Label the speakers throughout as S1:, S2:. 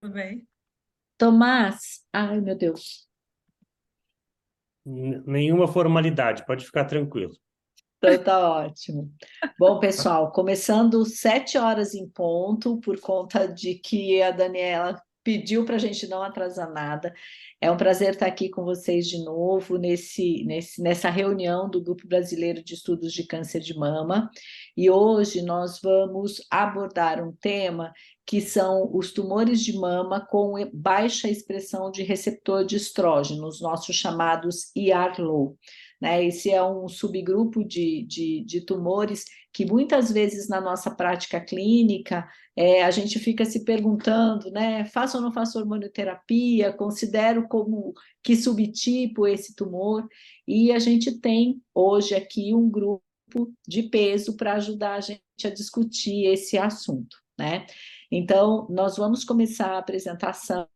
S1: Tudo bem.
S2: Tomás, ai meu Deus,
S3: Nenhuma formalidade, pode ficar tranquilo.
S2: então tá ótimo. Bom, pessoal, começando 7 horas em ponto, por conta de que a Daniela pediu para a gente não atrasar nada. É um prazer estar aqui com vocês de novo nessa reunião do Grupo Brasileiro de Estudos de Câncer de Mama. E hoje nós vamos abordar um tema que são os tumores de mama com baixa expressão de receptor de estrógeno, os nossos chamados ER-low, né? Esse é um subgrupo de tumores que muitas vezes na nossa prática clínica a gente fica se perguntando, né? Faço ou não faço hormonioterapia? Considero como que subtipo esse tumor? E a gente tem hoje aqui um grupo de peso para ajudar a gente a discutir esse assunto, né? Então, nós vamos começar a apresentação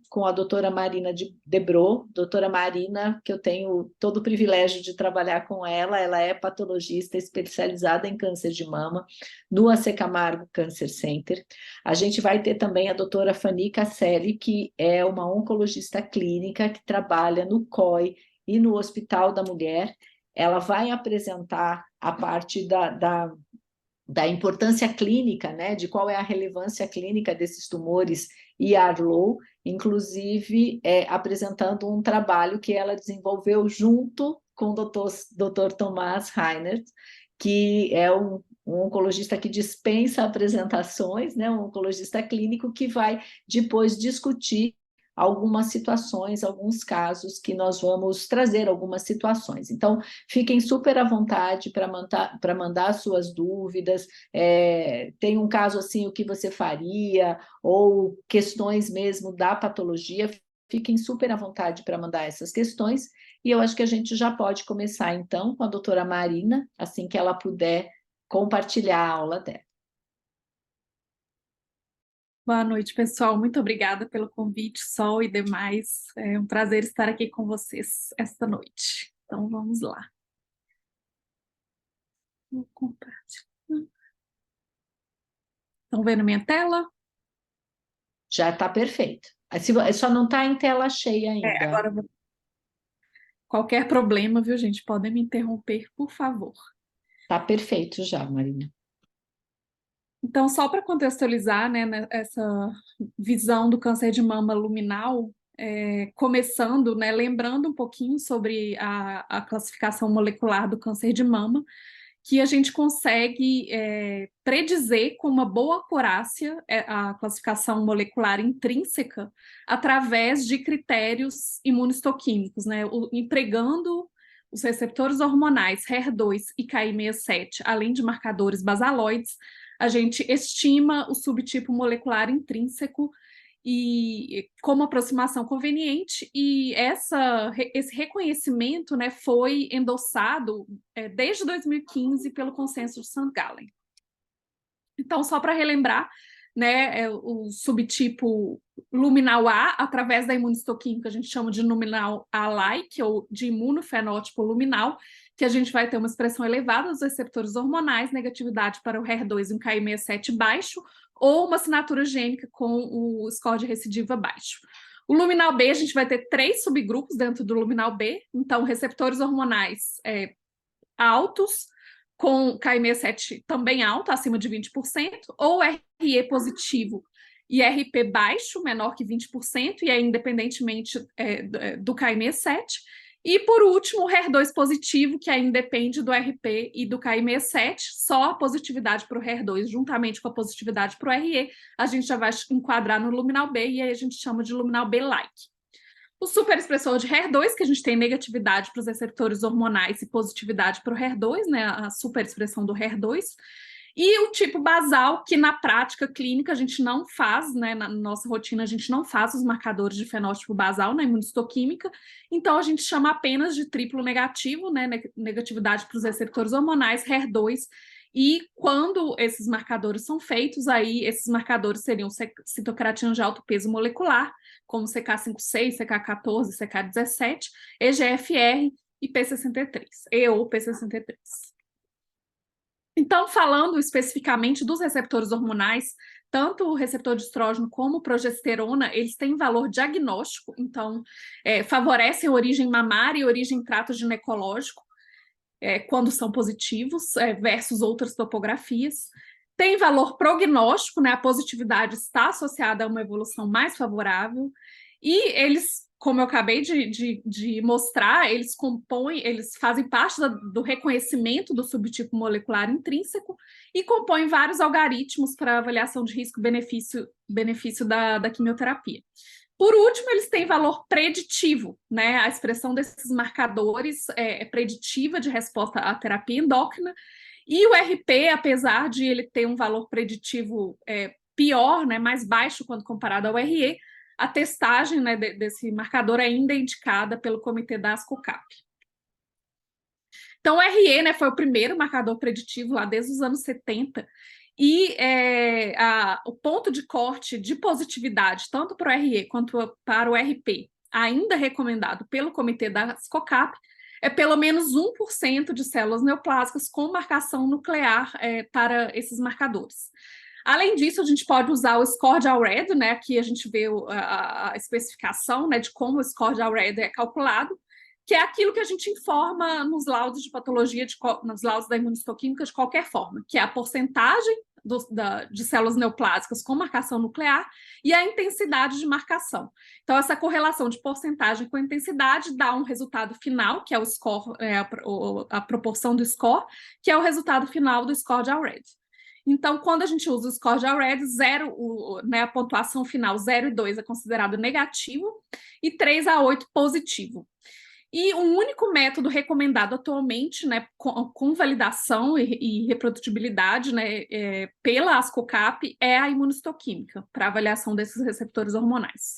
S2: com a doutora Marina de Debrô. Doutora Marina, que eu tenho todo o privilégio de trabalhar com ela é patologista especializada em câncer de mama no AC Camargo Cancer Center. A gente vai ter também a doutora Fanny Casselli, que é uma oncologista clínica que trabalha no COI e no Hospital da Mulher. Ela vai apresentar a parte da importância clínica, né, de qual é a relevância clínica desses tumores ER-low, inclusive apresentando um trabalho que ela desenvolveu junto com o Dr. Tomás Reinert, que é um oncologista que dispensa apresentações, né, um oncologista clínico que vai depois discutir algumas situações, alguns casos que nós vamos trazer algumas situações. Então, fiquem super à vontade para mandar suas dúvidas. Tem um caso assim, o que você faria, ou questões mesmo da patologia, fiquem super à vontade para mandar essas questões. E eu acho que a gente já pode começar, então, com a doutora Marina, assim que ela puder compartilhar a aula dela.
S1: Boa noite, pessoal. Muito obrigada pelo convite, Sol e demais. É um prazer estar aqui com vocês esta noite. Então, vamos lá. Vou compartilhar. Estão vendo minha tela?
S2: Já está perfeito. Só não está em tela cheia ainda.
S1: Agora, qualquer problema, viu, gente? Podem me interromper, por favor.
S2: Está perfeito já, Marina.
S1: Então, só para contextualizar, né, essa visão do câncer de mama luminal, começando, né, lembrando um pouquinho sobre a classificação molecular do câncer de mama, que a gente consegue predizer com uma boa acurácia a classificação molecular intrínseca através de critérios imunistoquímicos, né, empregando os receptores hormonais HER2 e Ki67, além de marcadores basaloides, a gente estima o subtipo molecular intrínseco e como aproximação conveniente, e esse reconhecimento, né, foi endossado desde 2015 pelo consenso de St. Gallen. Então, só para relembrar, né, o subtipo luminal A, através da imunistoquímica, a gente chama de luminal A-like, ou de imunofenótipo luminal, que a gente vai ter uma expressão elevada dos receptores hormonais, negatividade para o HER2 e um Ki67 baixo, ou uma assinatura gênica com o score de recidiva baixo. O luminal B, a gente vai ter 3 subgrupos dentro do luminal B, então receptores hormonais altos, com Ki67 também alto, acima de 20%, ou RE positivo e RP baixo, menor que 20%, e é independentemente do Ki67. E, por último, o HER2 positivo, que aí independe do RP e do Ki67, só a positividade para o HER2, juntamente com a positividade para o RE, a gente já vai enquadrar no luminal B, e aí a gente chama de luminal B-like. O superexpressor de HER2, que a gente tem negatividade para os receptores hormonais e positividade para o HER2, né, a superexpressão do HER2. E o tipo basal, que na prática clínica a gente não faz, né, na nossa rotina a gente não faz os marcadores de fenótipo basal na imunistoquímica, então a gente chama apenas de triplo negativo, né, negatividade para os receptores hormonais, HER2, e quando esses marcadores são feitos, aí esses marcadores seriam citocromatina de alto peso molecular, como CK56, CK14, CK17, EGFR e P63, E ou P63. Então, falando especificamente dos receptores hormonais, tanto o receptor de estrógeno como progesterona, eles têm valor diagnóstico, então favorecem origem mamária e origem trato ginecológico, quando são positivos, versus outras topografias. Tem valor prognóstico, né? A positividade está associada a uma evolução mais favorável, e eles, como eu acabei de mostrar, eles fazem parte do reconhecimento do subtipo molecular intrínseco e compõem vários algoritmos para avaliação de risco-benefício da quimioterapia. Por último, eles têm valor preditivo, né? A expressão desses marcadores é preditiva de resposta à terapia endócrina, e o RP, apesar de ele ter um valor preditivo pior, né, mais baixo quando comparado ao RE, a testagem, né, desse marcador ainda é indicada pelo comitê da ASCO-CAP. Então, o RE, né, foi o primeiro marcador preditivo lá desde os anos 70, e o ponto de corte de positividade, tanto para o RE quanto para o RP, ainda recomendado pelo comitê da ASCO-CAP, é pelo menos 1% de células neoplásicas com marcação nuclear para esses marcadores. Além disso, a gente pode usar o score de Allred, né? Aqui a gente vê a especificação, né, de como o score de Allred é calculado, que é aquilo que a gente informa nos laudos de patologia, nos laudos da imunistoquímica de qualquer forma, que é a porcentagem de células neoplásicas com marcação nuclear e a intensidade de marcação. Então, essa correlação de porcentagem com intensidade dá um resultado final, que é o score, a proporção do score, que é o resultado final do score de Allred. Então, quando a gente usa o score de Allred, né, a pontuação final 0 e 2 é considerado negativo e 3 a 8 positivo. E o único método recomendado atualmente, né, com validação e reprodutibilidade, né, pela ASCO-CAP é a imunistoquímica, para avaliação desses receptores hormonais.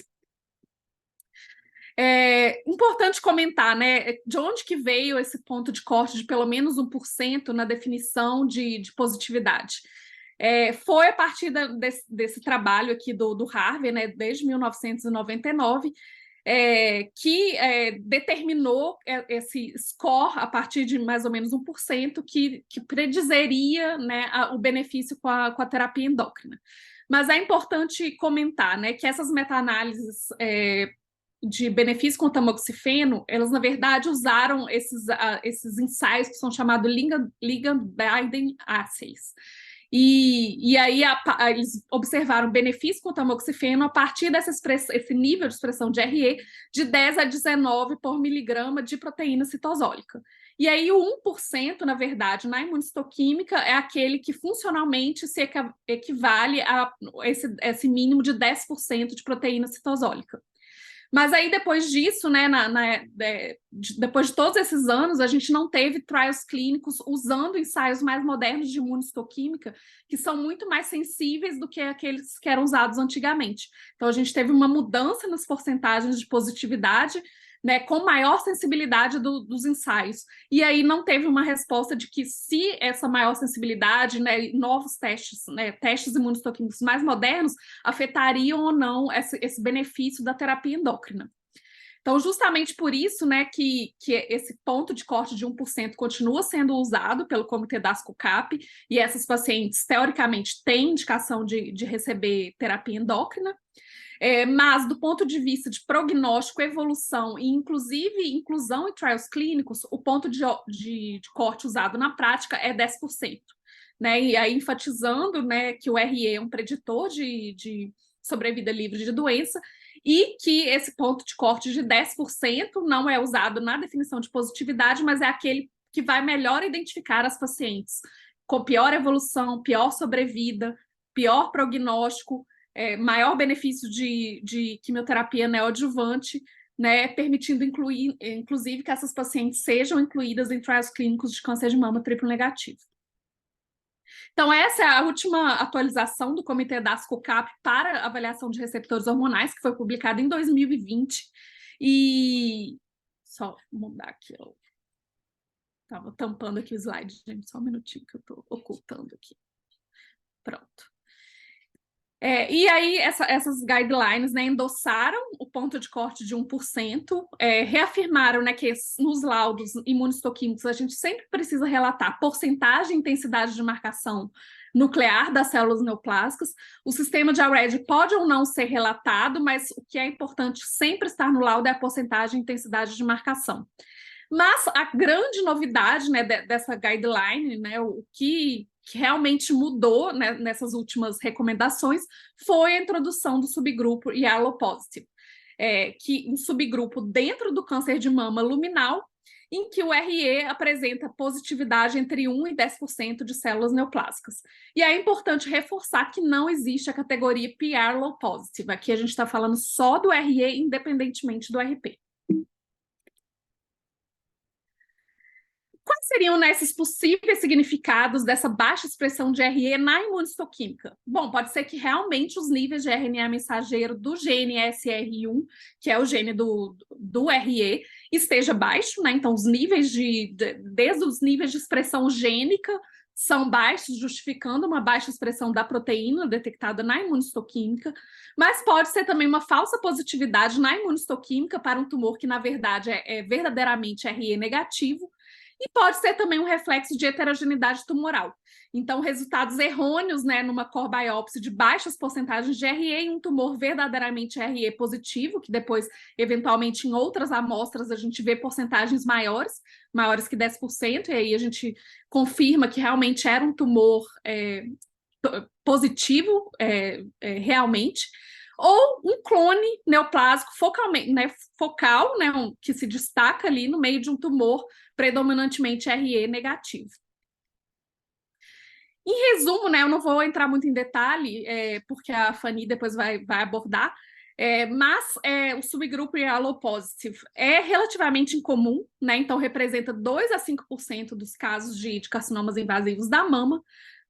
S1: Importante comentar, né, de onde que veio esse ponto de corte de pelo menos 1% na definição de positividade. Foi a partir desse trabalho aqui do Harvey, né, desde 1999, que determinou esse score a partir de mais ou menos 1%, que predizeria, né, o benefício com a terapia endócrina. Mas é importante comentar, né, que essas meta-análises de benefício com o tamoxifeno, elas, na verdade, usaram esses ensaios que são chamados ligand binding assays. E aí eles observaram benefício com o tamoxifeno a partir esse nível de expressão de RE de 10 a 19 por miligrama de proteína citosólica. E aí o 1%, na verdade, na imunistoquímica é aquele que funcionalmente se equivale a esse mínimo de 10% de proteína citosólica. Mas aí, depois disso, né, depois de todos esses anos, a gente não teve trials clínicos usando ensaios mais modernos de imunistoquímica, que são muito mais sensíveis do que aqueles que eram usados antigamente. Então, a gente teve uma mudança nas porcentagens de positividade, né, com maior sensibilidade dos ensaios. E aí não teve uma resposta de que se essa maior sensibilidade, né, novos testes, né, testes imunistoquímicos mais modernos, afetariam ou não esse benefício da terapia endócrina. Então, justamente por isso, né, que esse ponto de corte de 1% continua sendo usado pelo comitê da ASCO-CAP, e essas pacientes, teoricamente, têm indicação de receber terapia endócrina. Mas, do ponto de vista de prognóstico, evolução e, inclusive, inclusão em trials clínicos, o ponto de corte usado na prática é 10%. Né? E aí, enfatizando, né, que o RE é um preditor de sobrevida livre de doença e que esse ponto de corte de 10% não é usado na definição de positividade, mas é aquele que vai melhor identificar as pacientes com pior evolução, pior sobrevida, pior prognóstico, maior benefício de quimioterapia neoadjuvante, né, permitindo inclusive, que essas pacientes sejam incluídas em trials clínicos de câncer de mama triplo negativo. Então, essa é a última atualização do Comitê da ASCO-CAP para avaliação de receptores hormonais, que foi publicada em 2020. E só mudar aqui, eu estava tampando aqui o slide, gente, só um minutinho que eu estou ocultando aqui. Pronto. E aí, essas guidelines, né, endossaram o ponto de corte de 1%, reafirmaram, né, que nos laudos imunistoquímicos a gente sempre precisa relatar porcentagem e intensidade de marcação nuclear das células neoplásicas. O sistema de Allred pode ou não ser relatado, mas o que é importante sempre estar no laudo é a porcentagem e intensidade de marcação. Mas a grande novidade, né, dessa guideline, né, o que realmente mudou, né, nessas últimas recomendações foi a introdução do subgrupo Yellow Positive, que um subgrupo dentro do câncer de mama luminal, em que o RE apresenta positividade entre 1 e 10% de células neoplásicas. E é importante reforçar que não existe a categoria PR Low Positive. Aqui a gente está falando só do RE, independentemente do RP. Quais seriam, né, esses possíveis significados dessa baixa expressão de RE na imunistoquímica? Bom, pode ser que realmente os níveis de RNA mensageiro do gene SR1, que é o gene do RE, esteja baixo, né? Então, os níveis desde os níveis de expressão gênica são baixos, justificando uma baixa expressão da proteína detectada na imunistoquímica, mas pode ser também uma falsa positividade na imunistoquímica para um tumor que, na verdade, é verdadeiramente RE negativo, e pode ser também um reflexo de heterogeneidade tumoral. Então, resultados errôneos, né, numa core biopsy de baixas porcentagens de RE em um tumor verdadeiramente RE positivo, que depois, eventualmente, em outras amostras, a gente vê porcentagens maiores que 10%, e aí a gente confirma que realmente era um tumor positivo, realmente, ou um clone neoplásico focal, né, que se destaca ali no meio de um tumor predominantemente RE negativo. Em resumo, né, eu não vou entrar muito em detalhe, porque a Fanny depois vai abordar, mas o subgrupo Yellow Positive é relativamente incomum, né, então representa 2 a 5% dos casos de carcinomas invasivos da mama.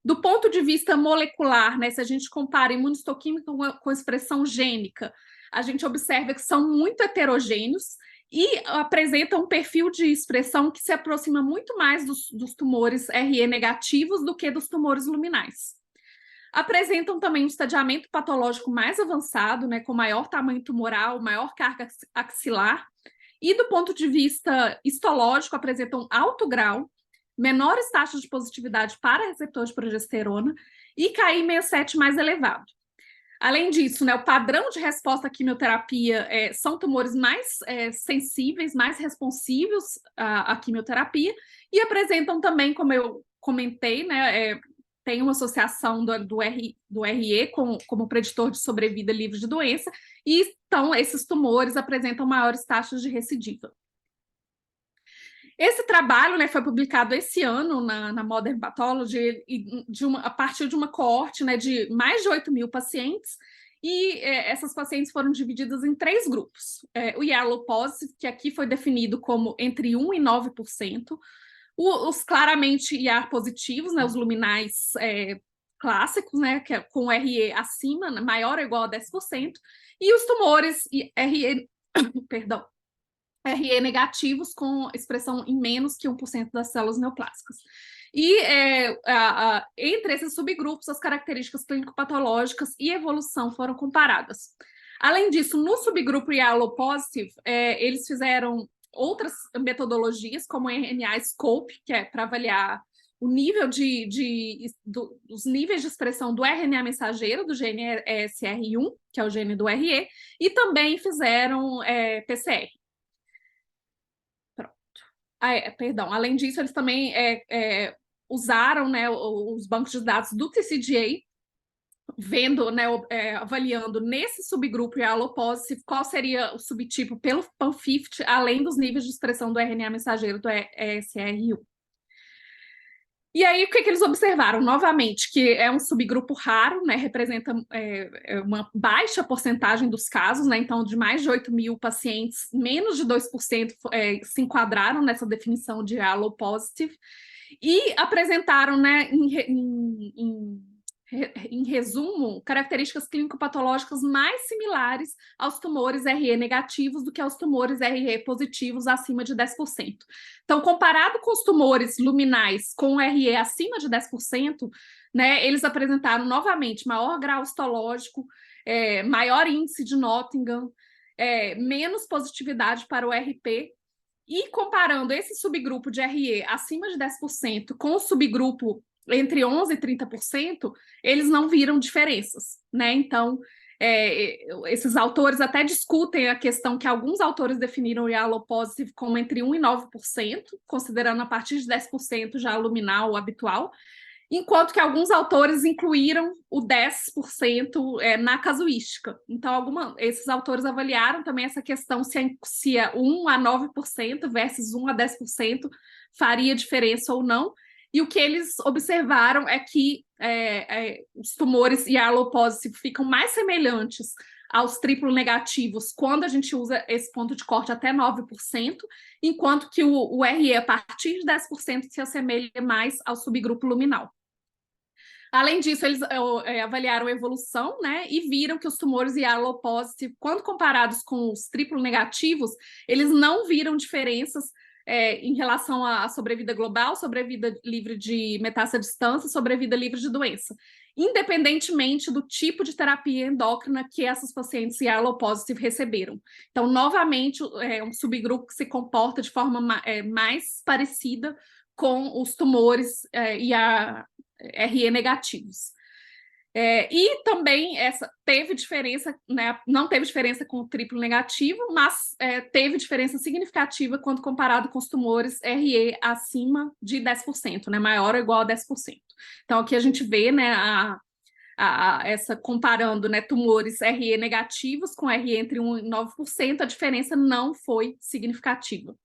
S1: Do ponto de vista molecular, né, se a gente compara imunistoquímica com expressão gênica, a gente observa que são muito heterogêneos e apresentam um perfil de expressão que se aproxima muito mais dos tumores RE negativos do que dos tumores luminais. Apresentam também um estadiamento patológico mais avançado, né, com maior tamanho tumoral, maior carga axilar, e do ponto de vista histológico apresentam alto grau, menores taxas de positividade para receptor de progesterona e KI67 mais elevado. Além disso, né, o padrão de resposta à quimioterapia são tumores mais sensíveis, mais responsivos à quimioterapia e apresentam também, como eu comentei, né, tem uma associação do RE como preditor de sobrevida livre de doença, e então esses tumores apresentam maiores taxas de recidiva. Esse trabalho, né, foi publicado esse ano na Modern Pathology, a partir de uma coorte, né, de mais de 8.000 pacientes, e essas pacientes foram divididas em 3 grupos. O Yellow Positive, que aqui foi definido como entre 1% e 9%, os claramente IAR positivos, né, os luminais clássicos, né, que é com RE acima, maior ou igual a 10%, e os tumores RE, perdão, RE negativos com expressão em menos que 1% das células neoplásicas. E entre esses subgrupos, as características clínico-patológicas e evolução foram comparadas. Além disso, no subgrupo Yellow Positive, eles fizeram outras metodologias, como o RNA-Scope, que é para avaliar o nível dos níveis de expressão do RNA mensageiro, do gene SR1, que é o gene do RE, e também fizeram PCR. Perdão, além disso, eles também usaram, né, os bancos de dados do TCGA, vendo, né, avaliando nesse subgrupo Yellow Positive qual seria o subtipo pelo PAM50, além dos níveis de expressão do RNA mensageiro do SR1. E aí, o que eles observaram? Novamente, que é um subgrupo raro, né, representa uma baixa porcentagem dos casos, né, então de mais de 8.000 pacientes, menos de 2% se enquadraram nessa definição de Yellow Positive, e apresentaram, né, em resumo, características clínico-patológicas mais similares aos tumores RE negativos do que aos tumores RE positivos acima de 10%. Então, comparado com os tumores luminais com RE acima de 10%, né, eles apresentaram novamente maior grau histológico, maior índice de Nottingham, menos positividade para o RP, e comparando esse subgrupo de RE acima de 10% com o subgrupo entre 11% e 30%, eles não viram diferenças, né? Então, esses autores até discutem a questão que alguns autores definiram o Yellow Positive como entre 1% e 9%, considerando a partir de 10% já luminal habitual, enquanto que alguns autores incluíram o 10% na casuística. Então, esses autores avaliaram também essa questão se é 1% a 9% versus 1% a 10% faria diferença ou não. E o que eles observaram é que os tumores Yellow Positive ficam mais semelhantes aos triplo negativos quando a gente usa esse ponto de corte até 9%, enquanto que o RE a partir de 10% se assemelha mais ao subgrupo luminal. Além disso, eles avaliaram a evolução, né, e viram que os tumores Yellow Positive, quando comparados com os triplo negativos, eles não viram diferenças em relação à sobrevida global, sobrevida livre de metástase à distância, sobrevida livre de doença, independentemente do tipo de terapia endócrina que essas pacientes Yellow Positive receberam. Então, novamente, um subgrupo que se comporta de forma mais parecida com os tumores e a RE negativos. E também teve diferença, né, não teve diferença com o triplo negativo, mas teve diferença significativa quando comparado com os tumores RE acima de 10%, né, maior ou igual a 10%. Então, aqui a gente vê, né, comparando, né, tumores RE negativos com RE entre 1% e 9%, a diferença não foi significativa.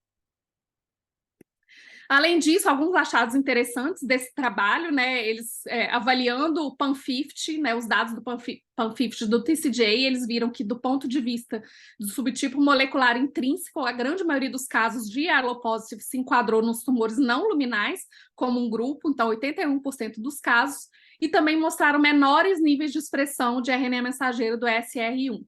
S1: Além disso, alguns achados interessantes desse trabalho, né, eles avaliando o PAN50, né, os dados do PAN50 do TCGA, eles viram que do ponto de vista do subtipo molecular intrínseco, a grande maioria dos casos de Yellow Positive se enquadrou nos tumores não luminais como um grupo, então 81% dos casos, e também mostraram menores níveis de expressão de RNA mensageiro do SR1.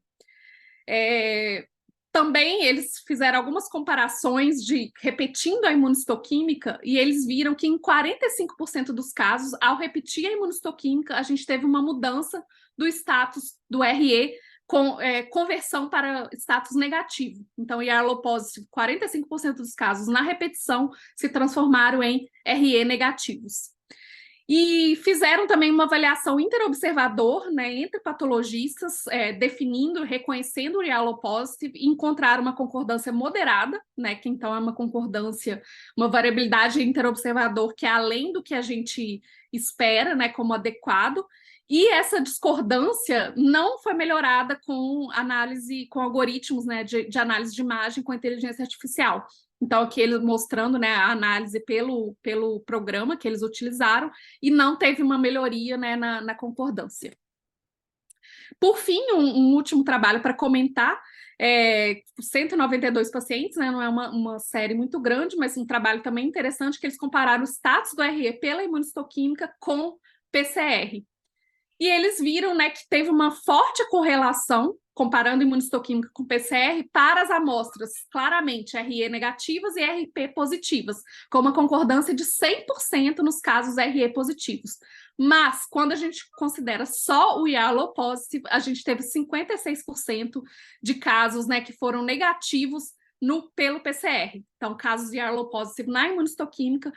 S1: Também eles fizeram algumas comparações repetindo a imunistoquímica e eles viram que em 45% dos casos, ao repetir a imunistoquímica, a gente teve uma mudança do status do RE com conversão para status negativo. Então, Yellow Positive, 45% dos casos na repetição se transformaram em RE negativos. E fizeram também uma avaliação interobservador, né, entre patologistas, definindo, reconhecendo o Yellow Positive e encontraram uma concordância moderada, né, que então é uma concordância, uma variabilidade interobservador que é além do que a gente espera, né, como adequado, e essa discordância não foi melhorada com análise, com algoritmos, né, de análise de imagem com inteligência artificial. Então, aqui eles mostrando, né, a análise pelo programa que eles utilizaram e não teve uma melhoria, né, na concordância. Por fim, um último trabalho para comentar, 192 pacientes, né, não é uma série muito grande, mas um trabalho também interessante que eles compararam o status do RE pela imunistoquímica com PCR. E eles viram, né, que teve uma forte correlação, comparando imunistoquímica com PCR, para as amostras claramente RE negativas e RP positivas, com uma concordância de 100% nos casos RE positivos. Mas, quando a gente considera só o Yellow Positive, a gente teve 56% de casos, né, que foram negativos pelo PCR. Então, casos de Yellow Positive na imunistoquímica,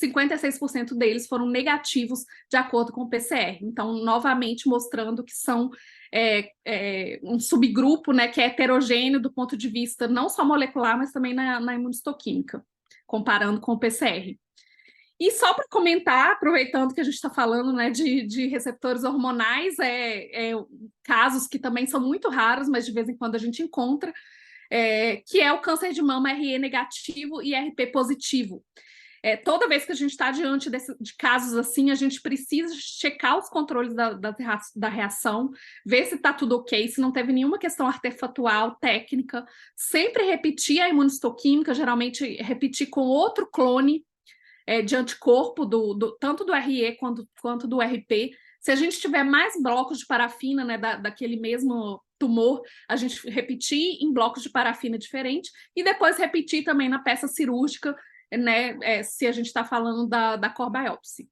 S1: 56% deles foram negativos de acordo com o PCR. Então, novamente mostrando que são um subgrupo, né, que é heterogêneo do ponto de vista não só molecular, mas também na imunistoquímica, comparando com o PCR. E só para comentar, aproveitando que a gente está falando, né, de receptores hormonais, casos que também são muito raros, mas de vez em quando a gente encontra, que é o câncer de mama RE negativo e RP positivo. Toda vez que a gente está diante de casos assim, a gente precisa checar os controles da reação, ver se está tudo ok, se não teve nenhuma questão artefatual, técnica, sempre repetir a imunistoquímica, geralmente repetir com outro clone de anticorpo, tanto do RE quanto do RP. Se a gente tiver mais blocos de parafina, né, daquele mesmo tumor, a gente repetir em blocos de parafina diferente e depois repetir também na peça cirúrgica, né, se a gente está falando da core biopsy.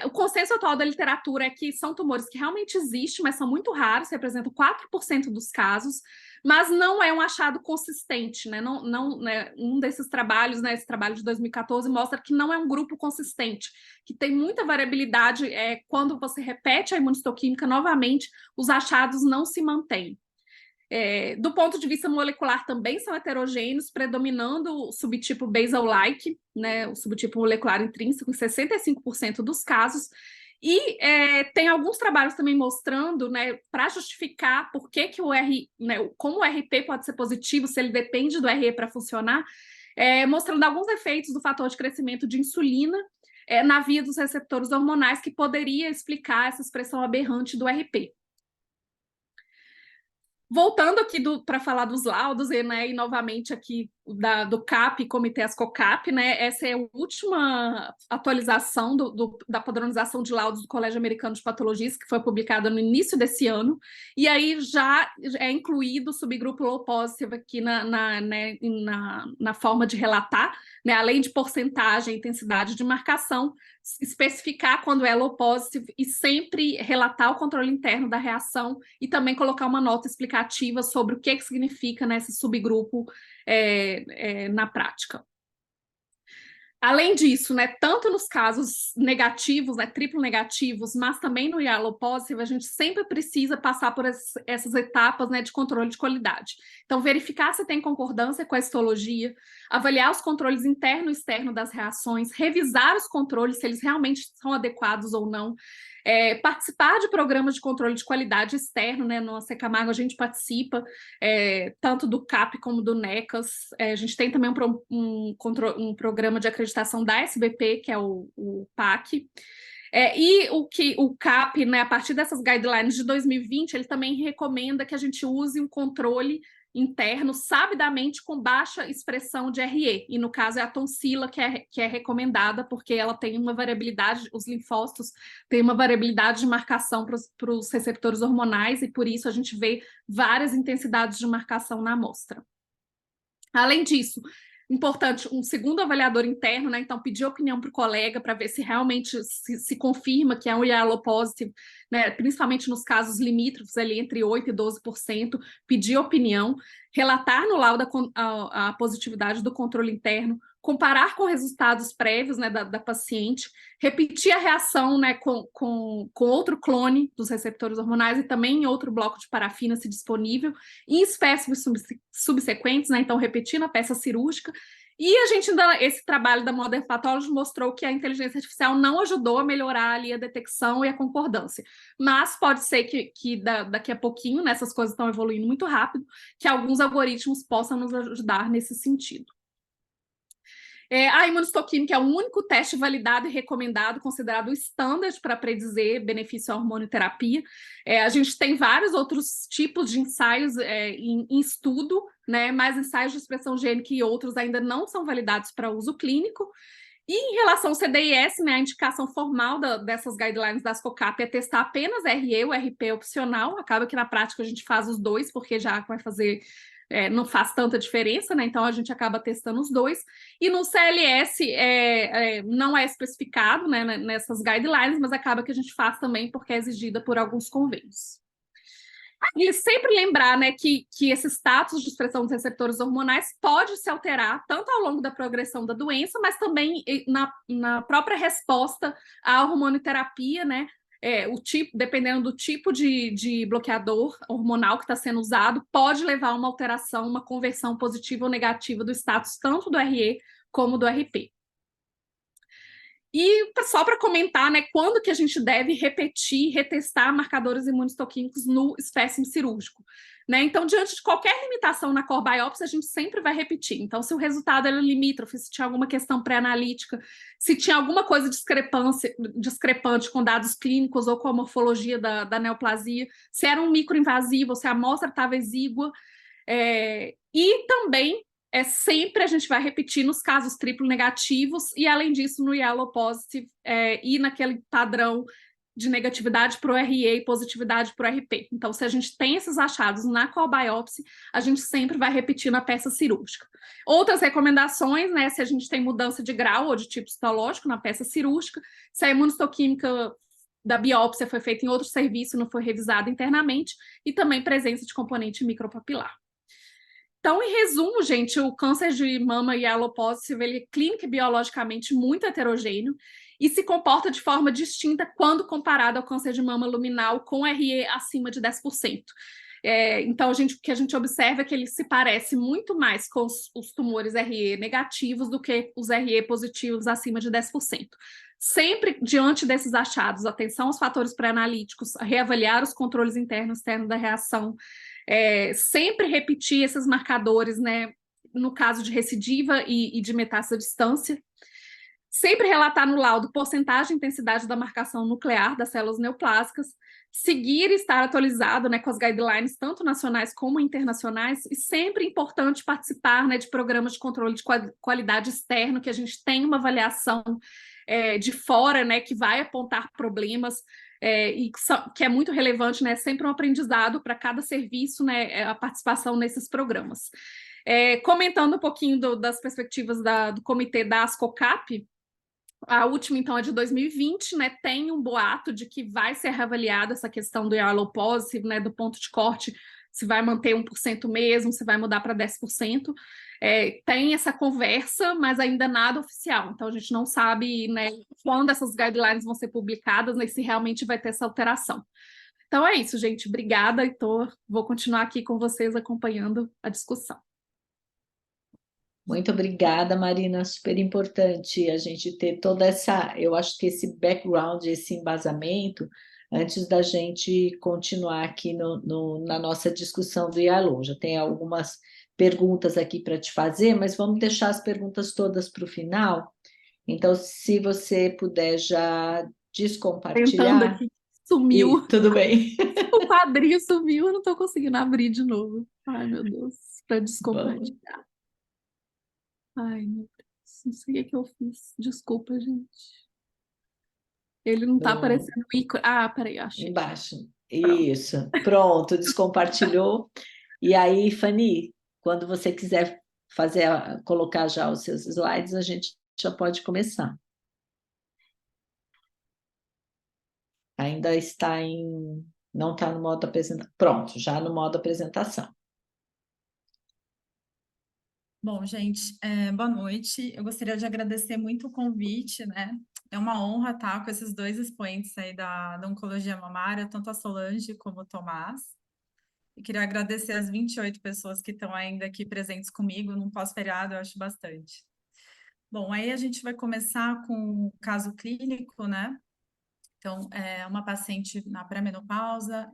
S1: O consenso atual da literatura é que são tumores que realmente existem, mas são muito raros, representam 4% dos casos, mas não é um achado consistente, né? Né? Um desses trabalhos, né, esse trabalho de 2014, mostra que não é um grupo consistente, que tem muita variabilidade. Quando você repete a imunistoquímica novamente, os achados não se mantêm. Do ponto de vista molecular, também são heterogêneos, predominando o subtipo basal-like, né, o subtipo molecular intrínseco, em 65% dos casos. E tem alguns trabalhos também mostrando, né, para justificar por que o né, como o RP pode ser positivo, se ele depende do RE para funcionar, mostrando alguns efeitos do fator de crescimento de insulina na via dos receptores hormonais, que poderia explicar essa expressão aberrante do RP. Voltando aqui para falar dos laudos, né, e novamente aqui do CAP, Comitê ASCO-CAP, né, essa é a última atualização da padronização de laudos do Colégio Americano de Patologistas, que foi publicada no início desse ano, e aí já é incluído o subgrupo low positive aqui na forma de relatar, né, além de porcentagem e intensidade de marcação, especificar quando é low positive e sempre relatar o controle interno da reação e também colocar uma nota explicativa sobre o que significa nesse subgrupo na prática. Além disso, né, tanto nos casos negativos, né, triplo negativos, mas também no ER low positive, a gente sempre precisa passar por essas etapas, né, de controle de qualidade. Então, verificar se tem concordância com a histologia, avaliar os controles interno e externo das reações, revisar os controles, se eles realmente são adequados ou não, participar de programas de controle de qualidade externo, né, no AC Camargo a gente participa, tanto do CAP como do NECAS, a gente tem também um programa de acreditação da SBP, que é o PAC, e o CAP, né, a partir dessas guidelines de 2020, ele também recomenda que a gente use um controle interno sabidamente com baixa expressão de RE, e no caso é a tonsila que é recomendada, porque ela tem uma variabilidade, os linfócitos têm uma variabilidade de marcação para os receptores hormonais, e por isso a gente vê várias intensidades de marcação na amostra. Além disso, importante, um segundo avaliador interno, né? Então, pedir opinião para o colega para ver se realmente se confirma que é um ER low positive, né? Principalmente nos casos limítrofes, ali entre 8% e 12%, pedir opinião, relatar no laudo a positividade do controle interno, comparar com resultados prévios, né, da paciente, repetir a reação, né, com outro clone dos receptores hormonais e também em outro bloco de parafina, se disponível, em espécimes subsequentes, né, então repetindo a peça cirúrgica. E a gente ainda, esse trabalho da Modern Pathology mostrou que a inteligência artificial não ajudou a melhorar ali a detecção e a concordância, mas pode ser que daqui a pouquinho, né, essas coisas estão evoluindo muito rápido, que alguns algoritmos possam nos ajudar nesse sentido. A imunistoquímica é o único teste validado e recomendado, considerado o standard para predizer benefício à hormonioterapia. A gente tem vários outros tipos de ensaios em estudo, né, mas ensaios de expressão gênica e outros ainda não são validados para uso clínico. E em relação ao CDIS, né, a indicação formal dessas guidelines da ASCO-CAP é testar apenas RE, o RP é opcional, acaba que na prática a gente faz os dois, porque já vai fazer... não faz tanta diferença, né? Então a gente acaba testando os dois. E no CLS não é especificado, né, nessas guidelines, mas acaba que a gente faz também porque é exigida por alguns convênios. E sempre lembrar, né, que esse status de expressão dos receptores hormonais pode se alterar tanto ao longo da progressão da doença, mas também na própria resposta à hormonioterapia, né? Dependendo do tipo de bloqueador hormonal que está sendo usado, pode levar a uma alteração, uma conversão positiva ou negativa do status tanto do RE como do RP. E só para comentar, né, quando que a gente deve repetir, retestar marcadores imunistoquímicos no espécime cirúrgico, né? Então, diante de qualquer limitação na core biopsy, a gente sempre vai repetir. Então, se o resultado era limítrofe, se tinha alguma questão pré-analítica, se tinha alguma coisa discrepante com dados clínicos ou com a morfologia da neoplasia, se era um microinvasivo, se a amostra estava exígua, e também sempre a gente vai repetir nos casos triplo negativos e, além disso, no yellow positive e naquele padrão de negatividade para o RE e positividade para o RP. Então, se a gente tem esses achados na core biopsy, a gente sempre vai repetir na peça cirúrgica. Outras recomendações, né, se a gente tem mudança de grau ou de tipo histológico na peça cirúrgica, se a imunistoquímica da biópsia foi feita em outro serviço, não foi revisada internamente, e também presença de componente micropapilar. Então, em resumo, gente, o câncer de mama Yellow Positive, ele é clínica e biologicamente muito heterogêneo e se comporta de forma distinta quando comparado ao câncer de mama luminal com RE acima de 10%. Então, o que a gente observa é que ele se parece muito mais com os tumores RE negativos do que os RE positivos acima de 10%. Sempre diante desses achados, atenção aos fatores pré-analíticos, reavaliar os controles internos e externos da reação, sempre repetir esses marcadores, né, no caso de recidiva e de metástase à distância. Sempre relatar no laudo porcentagem e intensidade da marcação nuclear das células neoplásicas, seguir e estar atualizado, né, com as guidelines tanto nacionais como internacionais, e sempre importante participar, né, de programas de controle de qualidade externo, que a gente tem uma avaliação de fora, né, que vai apontar problemas, que é muito relevante, né, sempre um aprendizado para cada serviço, né, a participação nesses programas. Comentando um pouquinho das perspectivas do comitê da ASCOCAP, a última, então, é de 2020, né? Tem um boato de que vai ser reavaliada essa questão do Yellow Positive, né? Do ponto de corte, se vai manter 1% mesmo, se vai mudar para 10%. Tem essa conversa, mas ainda nada oficial. Então, a gente não sabe, né, quando essas guidelines vão ser publicadas, né, se realmente vai ter essa alteração. Então, é isso, gente. Obrigada, Heitor. Vou continuar aqui com vocês acompanhando a discussão.
S2: Muito obrigada, Marina. Super importante a gente ter toda essa, eu acho que esse background, esse embasamento, antes da gente continuar aqui na nossa discussão do IALO. Já tem algumas perguntas aqui para te fazer, mas vamos deixar as perguntas todas para o final. Então, se você puder já
S1: Tentando
S2: descompartilhar.
S1: aqui, sumiu.
S2: Tudo bem.
S1: O quadrinho sumiu, eu não estou conseguindo abrir de novo. Ai, meu Deus, para descompartilhar. Ai, meu Deus, não sei o que eu fiz. Desculpa, gente. Ele não tá aparecendo o ícone. Ah, peraí, achei.
S2: Embaixo.
S1: Pronto.
S2: Isso. Pronto, descompartilhou. E aí, Fanny, quando você quiser colocar já os seus slides, a gente já pode começar. Ainda está não está no modo apresentação. Pronto, já no modo apresentação.
S4: Bom, gente, boa noite. Eu gostaria de agradecer muito o convite, né? É uma honra estar com esses dois expoentes aí da oncologia mamária, tanto a Solange como o Tomás. E queria agradecer as 28 pessoas que estão ainda aqui presentes comigo num pós-feriado, eu acho bastante. Bom, aí a gente vai começar com o caso clínico, né? Então, uma paciente na pré-menopausa,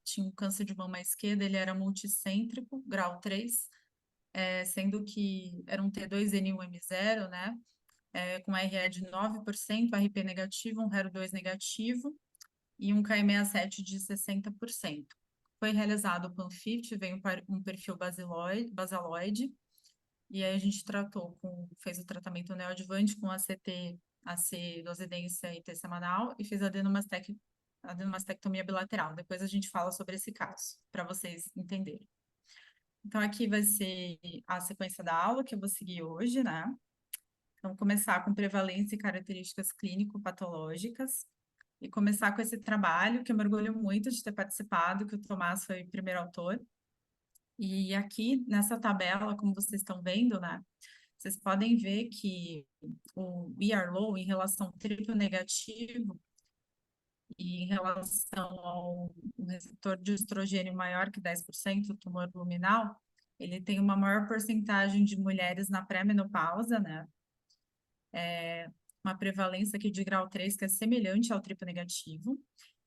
S4: tinha um câncer de mama esquerda, ele era multicêntrico, grau 3, sendo que era um T2N1M0, né? Com RE de 9%, RP negativo, um HER2 negativo e um Ki67 de 60%. Foi realizado o PANFIT, veio um perfil basaloide, e aí a gente fez o tratamento neoadjuvante com ACT, AC, dosidência e T semanal, e fez adenomastectomia bilateral. Depois a gente fala sobre esse caso, para vocês entenderem. Então, aqui vai ser a sequência da aula que eu vou seguir hoje, né? Então, começar com prevalência e características clínico-patológicas e começar com esse trabalho, que eu me orgulho muito de ter participado, que o Tomás foi o primeiro autor. E aqui, nessa tabela, como vocês estão vendo, né? Vocês podem ver que o ER-low, em relação ao triplo negativo, e em relação ao receptor de estrogênio maior que 10%, o tumor luminal, ele tem uma maior porcentagem de mulheres na pré-menopausa, né? Uma prevalência aqui de grau 3, que é semelhante ao triplo negativo,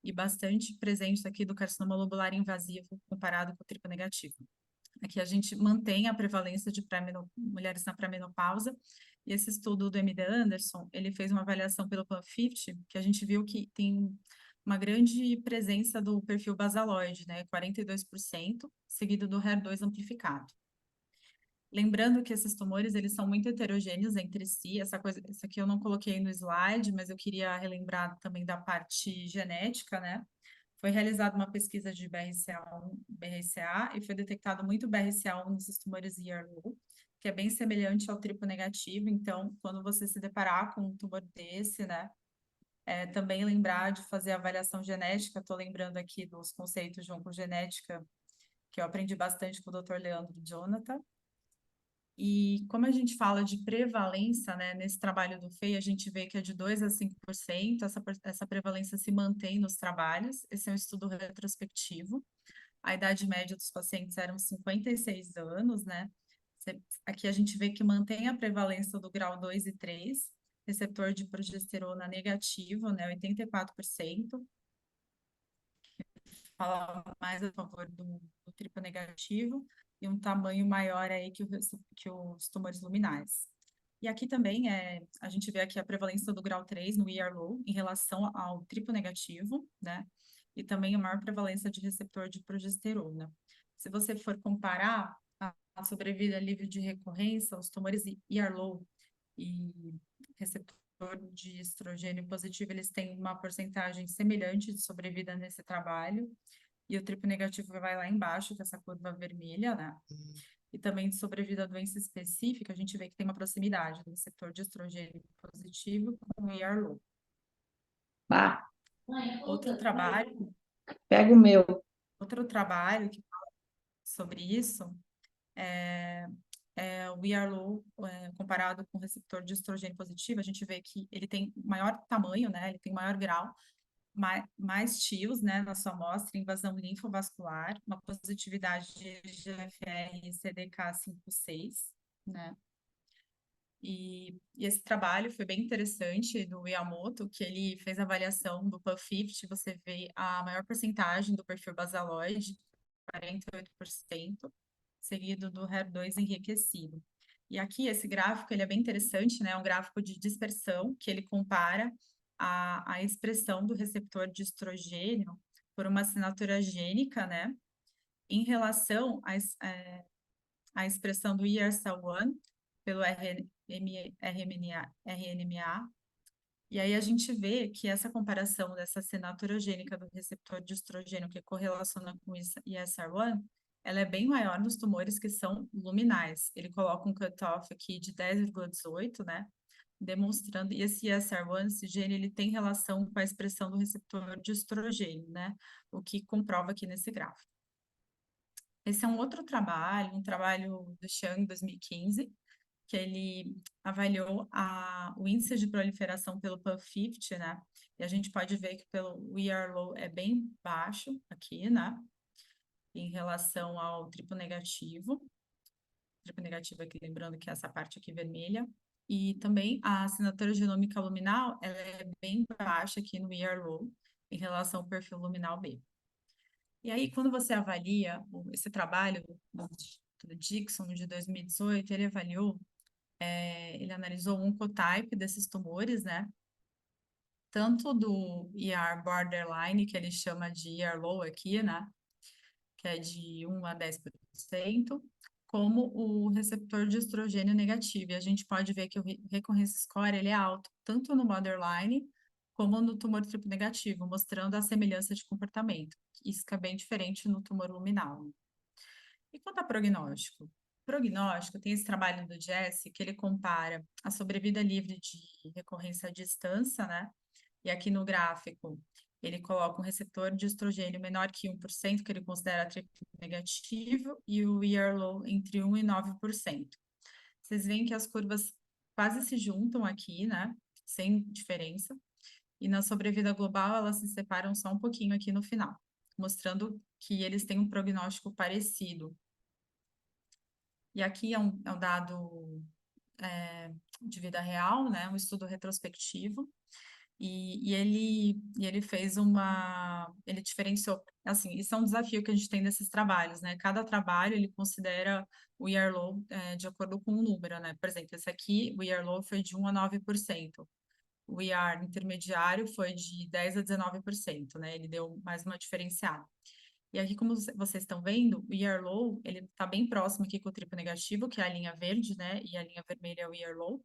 S4: e bastante presente aqui do carcinoma lobular invasivo comparado com o triplo negativo. Aqui a gente mantém a prevalência de mulheres na pré-menopausa, e esse estudo do MD Anderson, ele fez uma avaliação pelo PANFIT, que a gente viu que tem uma grande presença do perfil basaloide, né, 42%, seguido do HER2 amplificado. Lembrando que esses tumores, eles são muito heterogêneos entre si, isso aqui eu não coloquei no slide, mas eu queria relembrar também da parte genética, né? Foi realizada uma pesquisa de BRCA e foi detectado muito BRCA1 nesses tumores ER-low, que é bem semelhante ao triplo negativo. Então, quando você se deparar com um tumor desse, né, também lembrar de fazer a avaliação genética. Estou lembrando aqui dos conceitos de oncogenética que eu aprendi bastante com o Dr. Leandro Jonathan. E como a gente fala de prevalência, né, nesse trabalho do FEI, a gente vê que é de 2 a 5%, essa prevalência se mantém nos trabalhos. Esse é um estudo retrospectivo. A idade média dos pacientes eram 56 anos, né? Aqui a gente vê que mantém a prevalência do grau 2 e 3, receptor de progesterona negativo, né, 84%. Fala mais a favor do triplo negativo e um tamanho maior aí que os tumores luminais. E aqui também a gente vê aqui a prevalência do grau 3 no ER-low em relação ao triplo negativo, né? E também a maior prevalência de receptor de progesterona. Se você for comparar a sobrevida livre de recorrência, os tumores ER-low e receptor de estrogênio positivo, eles têm uma porcentagem semelhante de sobrevida nesse trabalho, e o triplo negativo vai lá embaixo, com essa curva vermelha, né? E também de sobrevida a doença específica, a gente vê que tem uma proximidade do receptor de estrogênio positivo com o ER-low.
S2: Ah,
S4: Outro trabalho
S2: pega o meu.
S4: que fala sobre isso é o ER-low comparado com o receptor de estrogênio positivo, a gente vê que ele tem maior tamanho, né? Ele tem maior grau, mais TIOs, né, na sua amostra, invasão linfovascular, uma positividade de GFR e CDK5/6, né? E esse trabalho foi bem interessante do Miyamoto, que ele fez a avaliação do PAN50, você vê a maior porcentagem do perfil basaloide, 48%, seguido do HER2 enriquecido. E aqui esse gráfico ele é bem interessante, né? É um gráfico de dispersão que ele compara a expressão do receptor de estrogênio por uma assinatura gênica, né? Em relação à expressão do ESR1 pelo RNMA. E aí a gente vê que essa comparação dessa assinatura gênica do receptor de estrogênio que correlaciona com ESR1, ela é bem maior nos tumores que são luminais. Ele coloca um cutoff aqui de 10,18, né? Demonstrando, e esse ESR1, esse gene, ele tem relação com a expressão do receptor de estrogênio, né? O que comprova aqui nesse gráfico. Esse é um outro trabalho, um trabalho do Xiang, 2015, que ele avaliou o índice de proliferação pelo PAN50, né? E a gente pode ver que pelo ER-low é bem baixo aqui, né? Em relação ao triplo negativo. Triplo negativo aqui, lembrando que é essa parte aqui vermelha. E também a assinatura genômica luminal, ela é bem baixa aqui no ER-low, em relação ao perfil luminal B. E aí, quando você avalia esse trabalho do Dixon, de 2018, ele avaliou, ele analisou um oncotype desses tumores, né? Tanto do ER borderline, que ele chama de ER low aqui, né? Que é de 1 a 10%, como o receptor de estrogênio negativo. E a gente pode ver que o recurrence score ele é alto, tanto no borderline como no tumor triplo negativo, mostrando a semelhança de comportamento. Isso que é bem diferente no tumor luminal. E quanto a prognóstico? Prognóstico, tem esse trabalho do Jesse, que ele compara a sobrevida livre de recorrência à distância, né? E aqui no gráfico, ele coloca um receptor de estrogênio menor que 1%, que ele considera triplo negativo, e o ER-low entre 1% e 9%. Vocês veem que as curvas quase se juntam aqui, né? Sem diferença. E na sobrevida global, elas se separam só um pouquinho aqui no final, mostrando que eles têm um prognóstico parecido. E aqui é um dado de vida real, né? Um estudo retrospectivo. E ele fez ele diferenciou, assim, isso é um desafio que a gente tem nesses trabalhos, né? Cada trabalho, ele considera o ER-low de acordo com um número, né? Por exemplo, esse aqui, o ER-low foi de 1 a 9%. O ER intermediário foi de 10 a 19%, né? Ele deu mais uma diferenciada. E aqui, como vocês estão vendo, o ER-low, ele está bem próximo aqui com o triplo negativo, que é a linha verde, né? E a linha vermelha é o ER-low.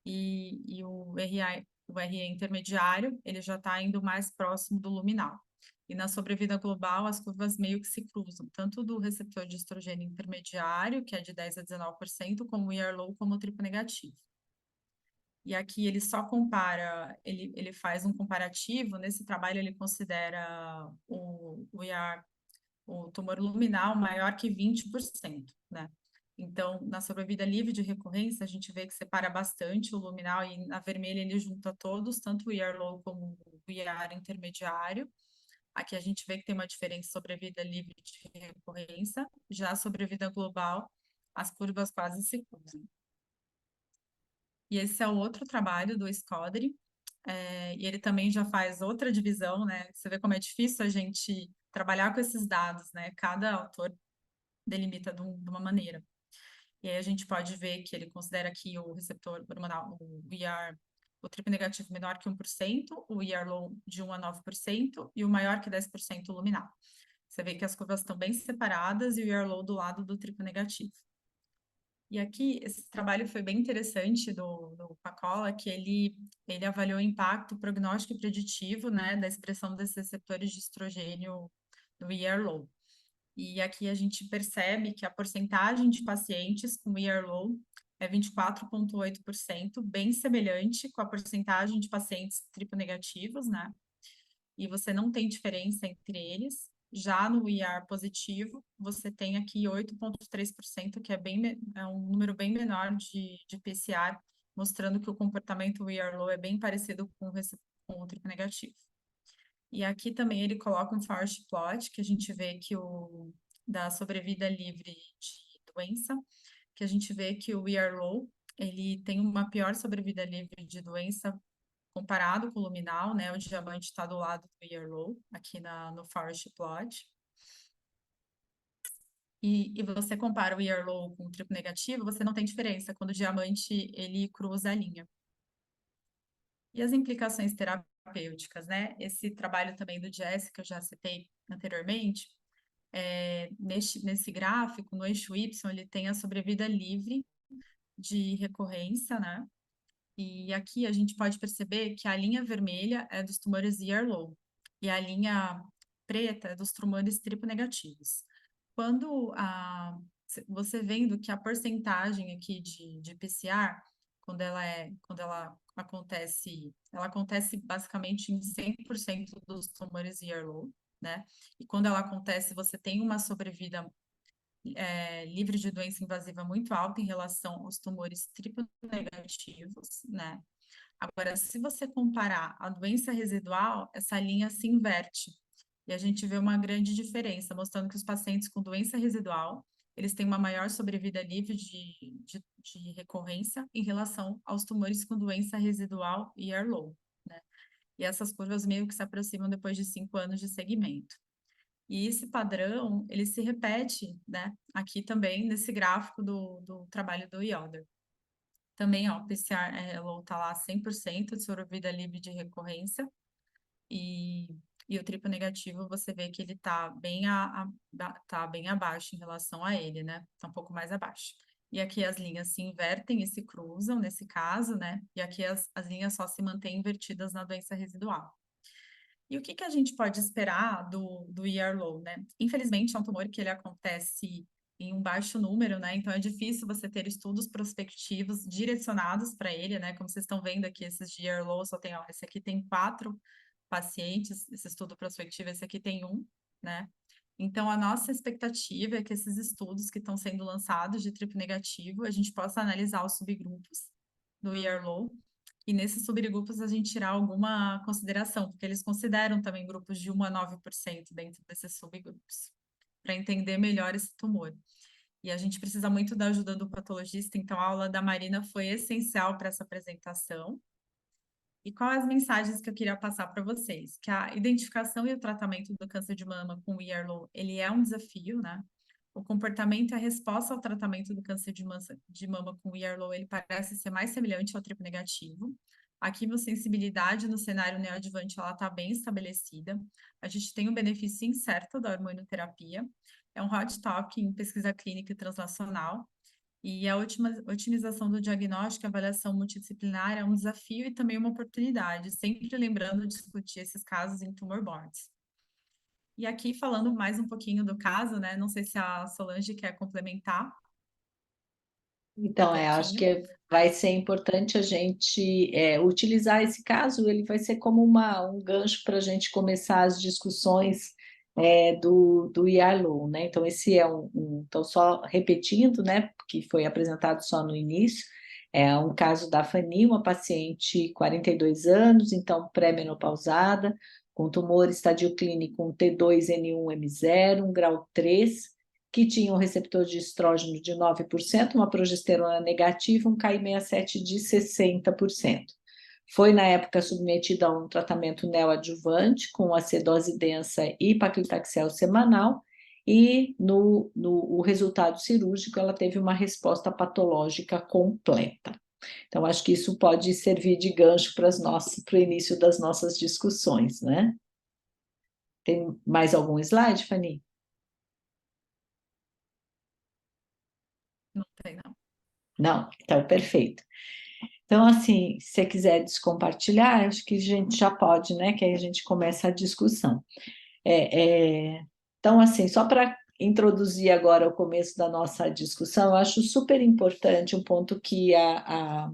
S4: E o RE intermediário, ele já está indo mais próximo do luminal. E na sobrevida global, as curvas meio que se cruzam, tanto do receptor de estrogênio intermediário, que é de 10 a 19%, como o ER-low, como o triplo negativo. E aqui ele só compara, ele faz um comparativo, nesse trabalho ele considera o ER o tumor luminal maior que 20%, né? Então, na sobrevida livre de recorrência, a gente vê que separa bastante o luminal e na vermelha ele junta todos, tanto o ER low como o ER intermediário. Aqui a gente vê que tem uma diferença sobre a vida livre de recorrência, já sobre a vida global, as curvas quase se cruzam. E esse é o outro trabalho do Scodri, e ele também já faz outra divisão, né? Você vê como é difícil a gente trabalhar com esses dados, né? Cada autor delimita de uma maneira. E aí a gente pode ver que ele considera que o receptor hormonal, o ER, o triplo negativo menor que 1%, o ER low de 1 a 9% e o maior que 10% luminal. Você vê que as curvas estão bem separadas e o ER low do lado do triplo negativo. E aqui, esse trabalho foi bem interessante do Pacola, que ele avaliou o impacto prognóstico e preditivo, né, da expressão desses receptores de estrogênio no ER low. E aqui a gente percebe que a porcentagem de pacientes com ER low é 24,8%, bem semelhante com a porcentagem de pacientes triplo negativos, né? E você não tem diferença entre eles. Já no ER positivo, você tem aqui 8,3%, que é um número bem menor de PCR, mostrando que o comportamento ER low é bem parecido com o triplo negativo. E aqui também ele coloca um forest plot, que a gente vê que da sobrevida livre de doença, que a gente vê que o ER low, ele tem uma pior sobrevida livre de doença comparado com o luminal, né? O diamante está do lado do ER low, aqui no forest plot. E você compara o ER low com o triplo negativo, você não tem diferença quando o diamante, ele cruza a linha. E as implicações terapêuticas, né? Esse trabalho também do Jesse, que eu já citei anteriormente, nesse gráfico, no eixo Y, ele tem a sobrevida livre de recorrência, né? E aqui a gente pode perceber que a linha vermelha é dos tumores ER low e a linha preta é dos tumores triplo negativos. Quando você vendo que a porcentagem aqui de PCR, quando ela acontece basicamente em 100% dos tumores ER low, né? E quando ela acontece, você tem uma sobrevida livre de doença invasiva muito alta em relação aos tumores triplo negativos, né? Agora, se você comparar a doença residual, essa linha se inverte. E a gente vê uma grande diferença, mostrando que os pacientes com doença residual, eles têm uma maior sobrevida livre de recorrência em relação aos tumores com doença residual e ER low, né? E essas curvas meio que se aproximam depois de 5 anos de segmento. E esse padrão, ele se repete, né, aqui também nesse gráfico do trabalho do Yoder. Também, ó, o PCR low tá lá 100% de sobrevida livre de recorrência e o triplo negativo você vê que ele tá bem abaixo em relação a ele, né? Tá um pouco mais abaixo. E aqui as linhas se invertem e se cruzam nesse caso, né? E aqui as linhas só se mantêm invertidas na doença residual. E o que a gente pode esperar do ER low, né? Infelizmente, é um tumor que ele acontece em um baixo número, né? Então, é difícil você ter estudos prospectivos direcionados para ele, né? Como vocês estão vendo aqui, esses de ER low só tem, ó, esse aqui tem 4 pacientes, esse estudo prospectivo, esse aqui tem 1, né? Então, a nossa expectativa é que esses estudos que estão sendo lançados de triplo negativo, a gente possa analisar os subgrupos do ER low, e nesses subgrupos a gente tirar alguma consideração, porque eles consideram também grupos de 1 a 9% dentro desses subgrupos, para entender melhor esse tumor. E a gente precisa muito da ajuda do patologista, então a aula da Marina foi essencial para essa apresentação. E quais as mensagens que eu queria passar para vocês? Que a identificação e o tratamento do câncer de mama com ER low, ele é um desafio, né? O comportamento e a resposta ao tratamento do câncer de mama com ER low, ele parece ser mais semelhante ao triplo negativo. A quimiosensibilidade no cenário neoadjuvante, ela está bem estabelecida. A gente tem um benefício incerto da hormonioterapia. É um hot topic em pesquisa clínica e translacional. E a otimização do diagnóstico e avaliação multidisciplinar é um desafio e também uma oportunidade, sempre lembrando de discutir esses casos em tumor boards. E aqui, falando mais um pouquinho do caso, né? Não sei se a Solange quer complementar.
S2: Então, acho que vai ser importante a gente utilizar esse caso, ele vai ser como um gancho para a gente começar as discussões do Yarlow, né? Então, esse é então, só repetindo, né, que foi apresentado só no início, é um caso da Fanny, uma paciente 42 anos, então pré-menopausada, com tumor estadio clínico um T2N1M0, um grau 3, que tinha um receptor de estrógeno de 9%, uma progesterona negativa, um Ki67 de 60%. Foi, na época, submetida a um tratamento neoadjuvante com acidose densa e paclitaxel semanal, e o resultado cirúrgico ela teve uma resposta patológica completa. Então, acho que isso pode servir de gancho para o início das nossas discussões, né? Tem mais algum slide, Fanny?
S4: Não tem, não.
S2: Não? Então, perfeito. Então, assim, se você quiser descompartilhar, acho que a gente já pode, né? Que aí a gente começa a discussão. Então, assim, só para introduzir agora o começo da nossa discussão, eu acho super importante um ponto que a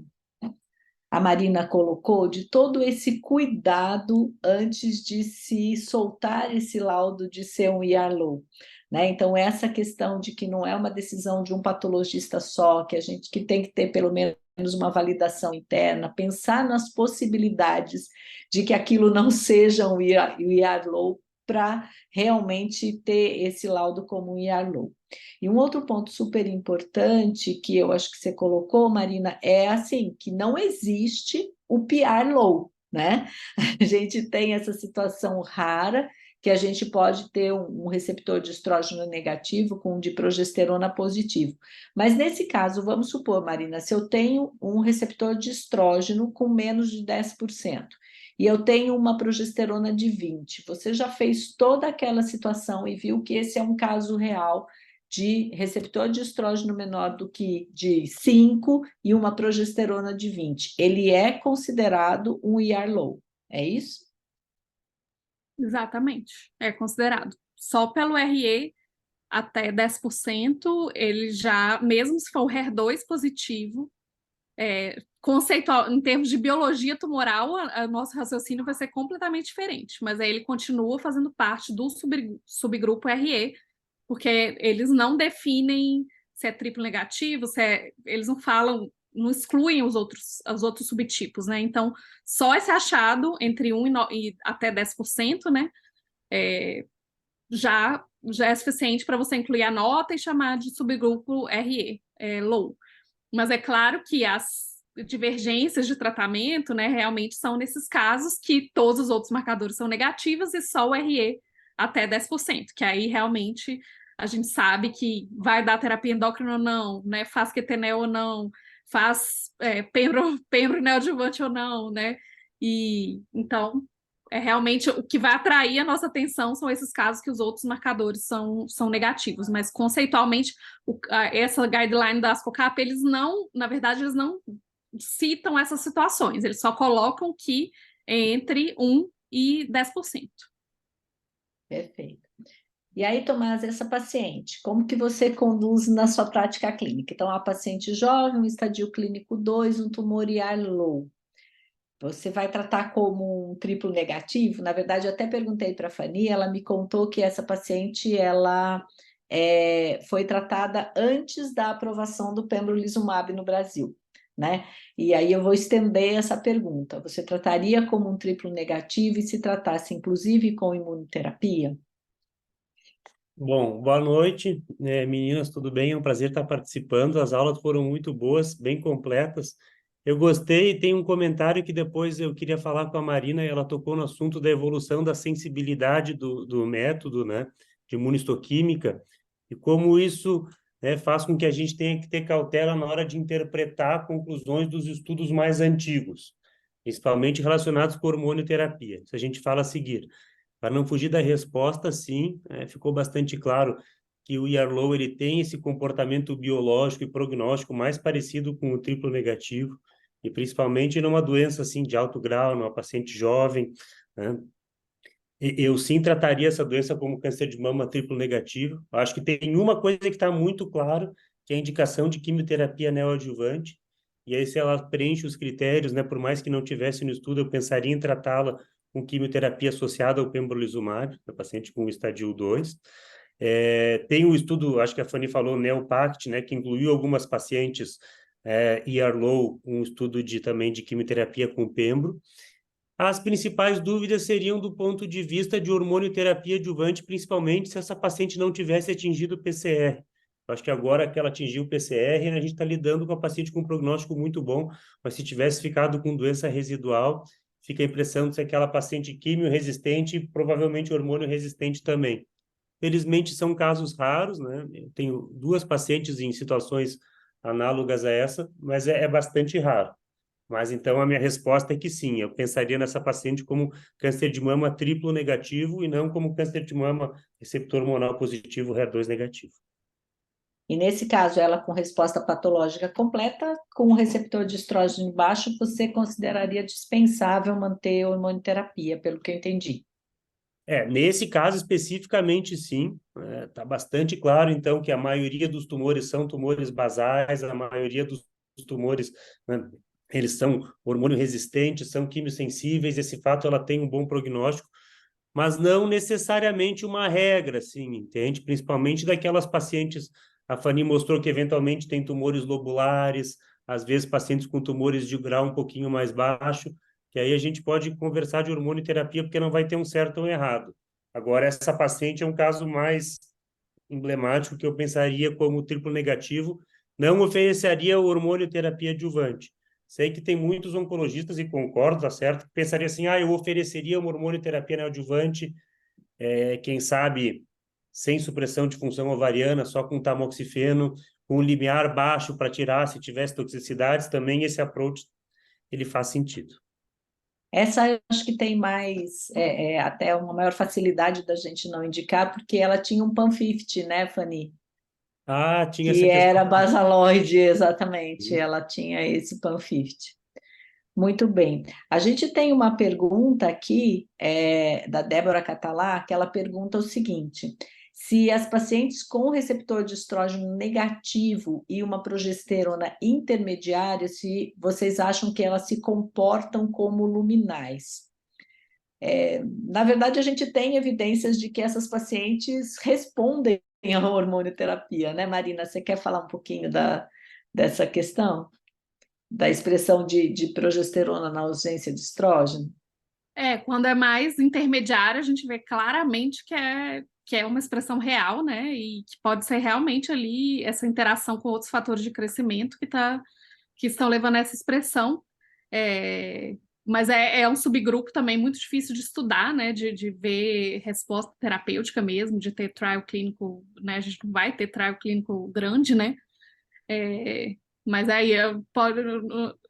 S2: Marina colocou, de todo esse cuidado antes de se soltar esse laudo de ser um Yarlow, né? Então, essa questão de que não é uma decisão de um patologista só, que tem que ter pelo menos uma validação interna, pensar nas possibilidades de que aquilo não seja um Yarlow para realmente ter esse laudo como um Yarlow. E um outro ponto super importante que eu acho que você colocou, Marina, é assim, que não existe o PR low, né? A gente tem essa situação rara que a gente pode ter um receptor de estrógeno negativo com um de progesterona positivo. Mas nesse caso, vamos supor, Marina, se eu tenho um receptor de estrógeno com menos de 10%, e eu tenho uma progesterona de 20%, você já fez toda aquela situação e viu que esse é um caso real de receptor de estrógeno menor do que de 5 e uma progesterona de 20. Ele é considerado um Yarlow, é isso?
S1: Exatamente, é considerado. Só pelo RE até 10%, ele já, mesmo se for o HER2 positivo, conceitual, em termos de biologia tumoral, o nosso raciocínio vai ser completamente diferente, mas aí ele continua fazendo parte do subgrupo RE, porque eles não definem se é triplo negativo, eles não falam, não excluem os outros subtipos, né? Então, só esse achado entre 1 e até 10%, né? Já é suficiente para você incluir a nota e chamar de subgrupo RE, low. Mas é claro que as divergências de tratamento, né, realmente são nesses casos que todos os outros marcadores são negativos e só o RE até 10%, que aí realmente a gente sabe que vai dar terapia endócrina ou não, né, faz quetenel ou não, faz penro neoadjuvante ou não, né, e então realmente o que vai atrair a nossa atenção são esses casos que os outros marcadores são negativos, mas conceitualmente essa guideline da ASCOCAP, eles não, na verdade, eles não citam essas situações, eles só colocam que é entre 1 e 10%.
S2: Perfeito. E aí, Tomás, essa paciente, como que você conduz na sua prática clínica? Então, a paciente jovem, um estadio clínico 2, um tumor Yarlow. Você vai tratar como um triplo negativo? Na verdade, eu até perguntei para a Fanny, ela me contou que essa paciente ela foi tratada antes da aprovação do pembrolizumab no Brasil, né? E aí eu vou estender essa pergunta. Você trataria como um triplo negativo e se tratasse inclusive com imunoterapia?
S3: Bom, boa noite, meninas, tudo bem? É um prazer estar participando. As aulas foram muito boas, bem completas. Eu gostei e tem um comentário que depois eu queria falar com a Marina, e ela tocou no assunto da evolução da sensibilidade do método, né, de imunistoquímica, e como isso, né, faz com que a gente tenha que ter cautela na hora de interpretar conclusões dos estudos mais antigos, principalmente relacionados com hormonioterapia. Se a gente fala a seguir. Para não fugir da resposta, sim, ficou bastante claro que o Yarlow ele tem esse comportamento biológico e prognóstico mais parecido com o triplo negativo, e principalmente numa doença assim de alto grau, numa paciente jovem, né? Eu sim trataria essa doença como câncer de mama triplo negativo. Acho que tem uma coisa que está muito claro, que é a indicação de quimioterapia neoadjuvante, e aí se ela preenche os critérios, né, por mais que não tivesse no estudo, eu pensaria em tratá-la com quimioterapia associada ao pembrolizumab, na paciente com estadio 2. Tem um estudo, acho que a Fanny falou, NeoPact, né, que incluiu algumas pacientes ER-low, um estudo também de quimioterapia com pembro. As principais dúvidas seriam do ponto de vista de hormonioterapia adjuvante, principalmente se essa paciente não tivesse atingido o PCR. Eu acho que agora que ela atingiu o PCR, a gente está lidando com a paciente com um prognóstico muito bom, mas se tivesse ficado com doença residual, fica a impressão de ser aquela paciente quimio-resistente e provavelmente hormônio-resistente também. Felizmente, são casos raros, né? Eu tenho 2 pacientes em situações análogas a essa, mas é bastante raro. Mas então a minha resposta é que sim, eu pensaria nessa paciente como câncer de mama triplo negativo e não como câncer de mama receptor hormonal positivo, HER2 negativo.
S2: E nesse caso, ela com resposta patológica completa, com o receptor de estrógeno baixo, você consideraria dispensável manter a hormonioterapia, pelo que eu entendi.
S3: Nesse caso especificamente, sim. Está bastante claro, então, que a maioria dos tumores são tumores basais, a maioria dos tumores, né, eles são hormônio resistentes, são quimiosensíveis, esse fato ela tem um bom prognóstico, mas não necessariamente uma regra, assim, entende? Principalmente daquelas pacientes, a Fanny mostrou que eventualmente tem tumores lobulares, às vezes pacientes com tumores de grau um pouquinho mais baixo, que aí a gente pode conversar de hormonioterapia, porque não vai ter um certo ou um errado. Agora, essa paciente é um caso mais emblemático que eu pensaria como triplo negativo, não ofereceria hormonioterapia adjuvante. Sei que tem muitos oncologistas, e concordo, tá certo, que pensaria assim, eu ofereceria uma hormonioterapia neoadjuvante, quem sabe, sem supressão de função ovariana, só com tamoxifeno, com limiar baixo para tirar, se tivesse toxicidades, também esse approach, ele faz sentido.
S2: Essa eu acho que tem mais, até uma maior facilidade da gente não indicar, porque ela tinha um PAN50, né, Fanny?
S3: Tinha
S2: Que
S3: essa questão.
S2: era basaloide, exatamente, ela tinha esse PAN50. Muito bem. A gente tem uma pergunta aqui, da Débora Catalá, que ela pergunta o seguinte: se as pacientes com receptor de estrógeno negativo e uma progesterona intermediária, se vocês acham que elas se comportam como luminais. Na verdade, a gente tem evidências de que essas pacientes respondem à hormonioterapia, né, Marina? Você quer falar um pouquinho dessa questão? Da expressão de progesterona na ausência de estrógeno?
S1: Quando é mais intermediária, a gente vê claramente que é uma expressão real, né? E que pode ser realmente ali essa interação com outros fatores de crescimento que estão levando a essa expressão. Mas é um subgrupo também muito difícil de estudar, né? De ver resposta terapêutica mesmo, de ter trial clínico, né? A gente não vai ter trial clínico grande, né? Mas aí eu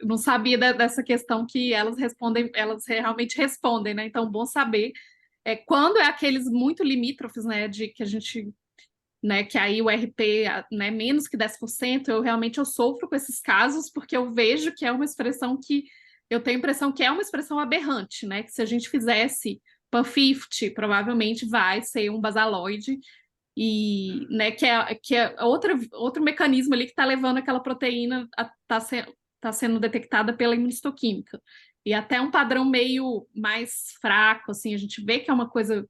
S1: não sabia dessa questão que elas respondem, elas realmente respondem, né? Então, bom saber. Quando é aqueles muito limítrofes, né? De que a gente, né? Que aí o RP, né? Menos que 10%, eu sofro com esses casos, porque eu vejo que é uma expressão que eu tenho a impressão que é uma expressão aberrante, né? Que se a gente fizesse PAN50, provavelmente vai ser um basaloide e, né, que é outro mecanismo ali que está levando aquela proteína a tá sendo detectada pela imunistoquímica. E até um padrão meio mais fraco, assim, a gente vê que é uma coisa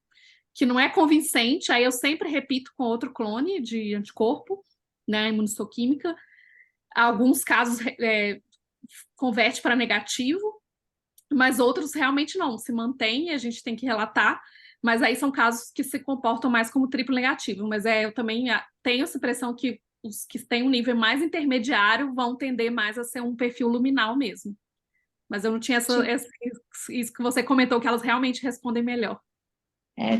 S1: que não é convincente, aí eu sempre repito com outro clone de anticorpo, né, imunistoquímica. Alguns casos converte para negativo, mas outros realmente não, se mantém e a gente tem que relatar, mas aí são casos que se comportam mais como triplo negativo, mas eu também tenho essa impressão que os que têm um nível mais intermediário vão tender mais a ser um perfil luminal mesmo. Mas eu não tinha isso que você comentou, que elas realmente respondem melhor.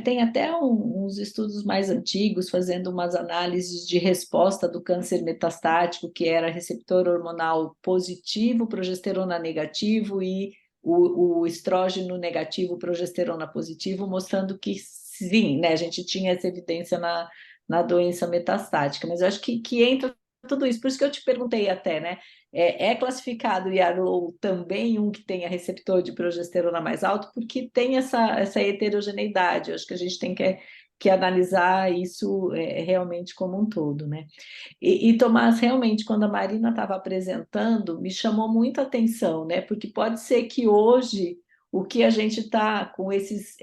S2: Tem até uns estudos mais antigos fazendo umas análises de resposta do câncer metastático, que era receptor hormonal positivo, progesterona negativo e o estrógeno negativo, progesterona positivo, mostrando que sim, né, a gente tinha essa evidência na doença metastática. Mas eu acho que entra tudo isso, por isso que eu te perguntei até, né? É classificado o YARLOW também um que tenha receptor de progesterona mais alto, porque tem essa heterogeneidade. Eu acho que a gente tem que analisar isso realmente como um todo, né? E Tomás, realmente, quando a Marina estava apresentando, me chamou muita atenção, né? Porque pode ser que hoje o que a gente está com esses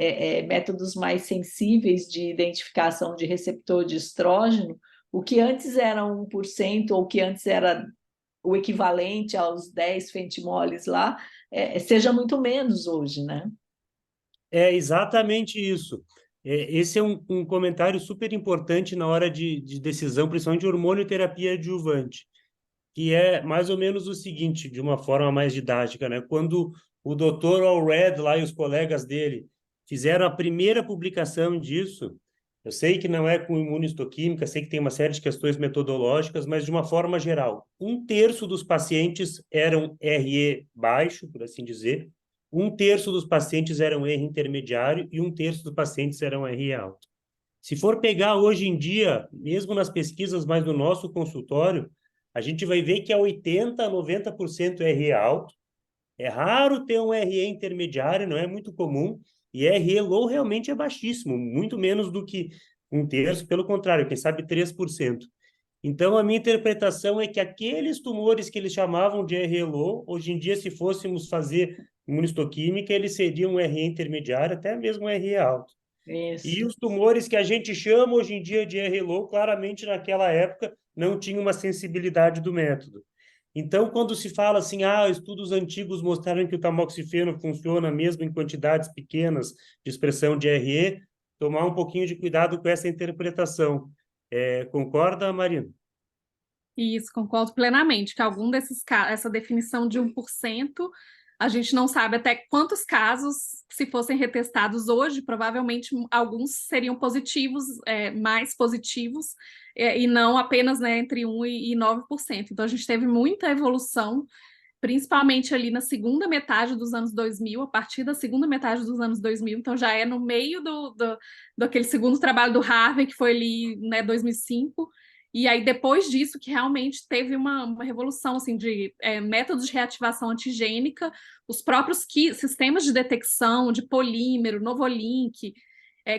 S2: métodos mais sensíveis de identificação de receptor de estrógeno, o que antes era 1%, ou que antes era o equivalente aos 10 fentimoles lá, seja muito menos hoje, né?
S3: É exatamente isso. Esse é um comentário super importante na hora de decisão, principalmente de hormonioterapia adjuvante, que é mais ou menos o seguinte, de uma forma mais didática, né? Quando o Dr. Allred lá e os colegas dele fizeram a primeira publicação disso, eu sei que não é com imunistoquímica, sei que tem uma série de questões metodológicas, mas de uma forma geral, 1/3 dos pacientes eram RE baixo, por assim dizer, 1/3 dos pacientes eram R intermediário e 1/3 dos pacientes eram RE alto. Se for pegar hoje em dia, mesmo nas pesquisas mais do nosso consultório, a gente vai ver que é 80% a 90% RE alto. É raro ter um RE intermediário, não é muito comum, e RE low realmente é baixíssimo, muito menos do que 1/3, pelo contrário, quem sabe 3%. Então, a minha interpretação é que aqueles tumores que eles chamavam de RE low, hoje em dia, se fôssemos fazer imunistoquímica, eles seriam RE intermediário, até mesmo RE alto. E
S2: Isso.
S3: os tumores que a gente chama hoje em dia de RE low, claramente naquela época não tinham uma sensibilidade do método. Então, quando se fala assim, estudos antigos mostraram que o tamoxifeno funciona mesmo em quantidades pequenas de expressão de RE, tomar um pouquinho de cuidado com essa interpretação. Concorda, Marina?
S1: Isso, concordo plenamente, que algum desses casos, essa definição de 1%, a gente não sabe até quantos casos, se fossem retestados hoje, provavelmente alguns seriam positivos, mais positivos, e não apenas, né, entre 1% e 9%. Então, a gente teve muita evolução, principalmente ali na segunda metade dos anos 2000, a partir da segunda metade dos anos 2000, então já é no meio do aquele segundo trabalho do Harvey, que foi ali, né, 2005, e aí depois disso que realmente teve uma revolução, assim, de métodos de reativação antigênica, os próprios sistemas de detecção de polímero, Novolink,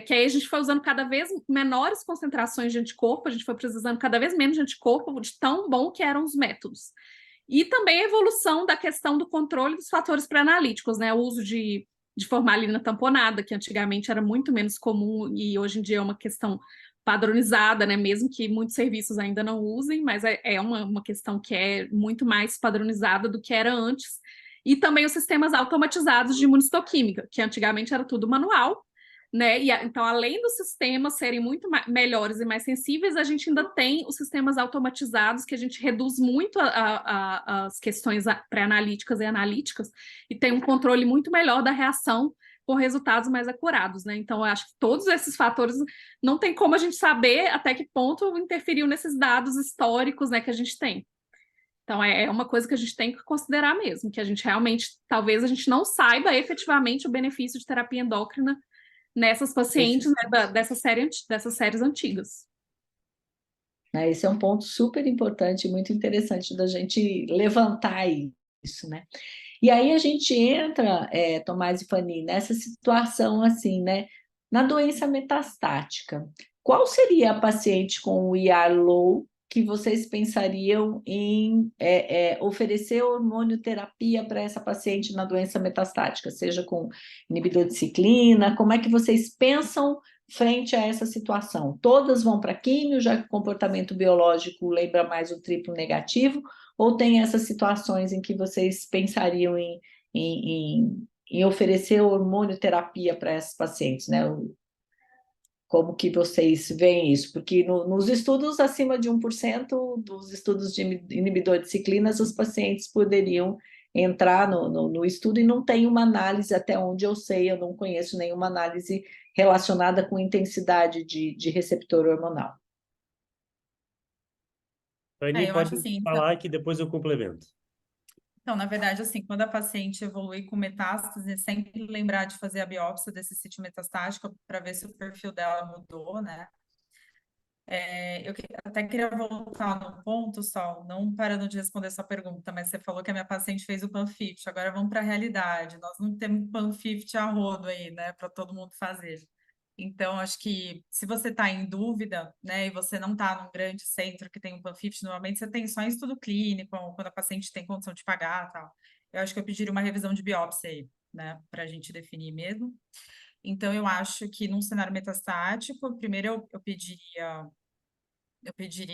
S1: que aí a gente foi usando cada vez menores concentrações de anticorpo, a gente foi precisando cada vez menos de anticorpo, de tão bom que eram os métodos. E também a evolução da questão do controle dos fatores pré-analíticos, né? O uso de formalina tamponada, que antigamente era muito menos comum e hoje em dia é uma questão padronizada, né? Mesmo que muitos serviços ainda não usem, mas é uma questão que é muito mais padronizada do que era antes. E também os sistemas automatizados de imunistoquímica, que antigamente era tudo manual, né? Então, além dos sistemas serem muito melhores e mais sensíveis, a gente ainda tem os sistemas automatizados, que a gente reduz muito as questões pré-analíticas e analíticas, e tem um controle muito melhor da reação com resultados mais acurados, né? Então, eu acho que todos esses fatores não tem como a gente saber até que ponto interferiu nesses dados históricos, né, que a gente tem. Então, é uma coisa que a gente tem que considerar mesmo, que a gente realmente, talvez a gente não saiba efetivamente o benefício de terapia endócrina nessas pacientes, né, dessas séries antigas.
S2: Esse é um ponto super importante, muito interessante da gente levantar isso, né? E aí a gente entra, Tomás e Fanny, nessa situação assim, né? Na doença metastática, qual seria a paciente com o IR low que vocês pensariam em oferecer hormonioterapia para essa paciente na doença metastática, seja com inibidor de ciclina? Como é que vocês pensam frente a essa situação? Todas vão para químio, já que o comportamento biológico lembra mais o triplo negativo, ou tem essas situações em que vocês pensariam em oferecer hormonioterapia para essas pacientes, né? Como que vocês veem isso? Porque nos estudos acima de 1%, dos estudos de inibidor de ciclinas, os pacientes poderiam entrar no estudo e não tem uma análise, até onde eu sei, eu não conheço nenhuma análise relacionada com intensidade de receptor hormonal.
S3: Fanny,
S4: Eu
S3: pode
S4: acho assim,
S3: falar que depois eu complemento.
S4: então, na verdade, assim, quando a paciente evolui com metástase, sempre lembrar de fazer a biópsia desse sítio metastático para ver se o perfil dela mudou, né? Eu até queria voltar no ponto, Sol, não parando de responder sua pergunta, mas você falou que a minha paciente fez o PAN50, agora vamos para a realidade. Nós não temos PAN50 a rodo aí, né, para todo mundo fazer. Então, acho que se você está em dúvida, né, e você não está num grande centro que tem um PAN50, normalmente você tem só em estudo clínico, quando a paciente tem condição de pagar, tal. Eu acho que eu pediria uma revisão de biópsia aí. né, para a gente definir mesmo. Então, eu acho que num cenário metastático, primeiro eu pediria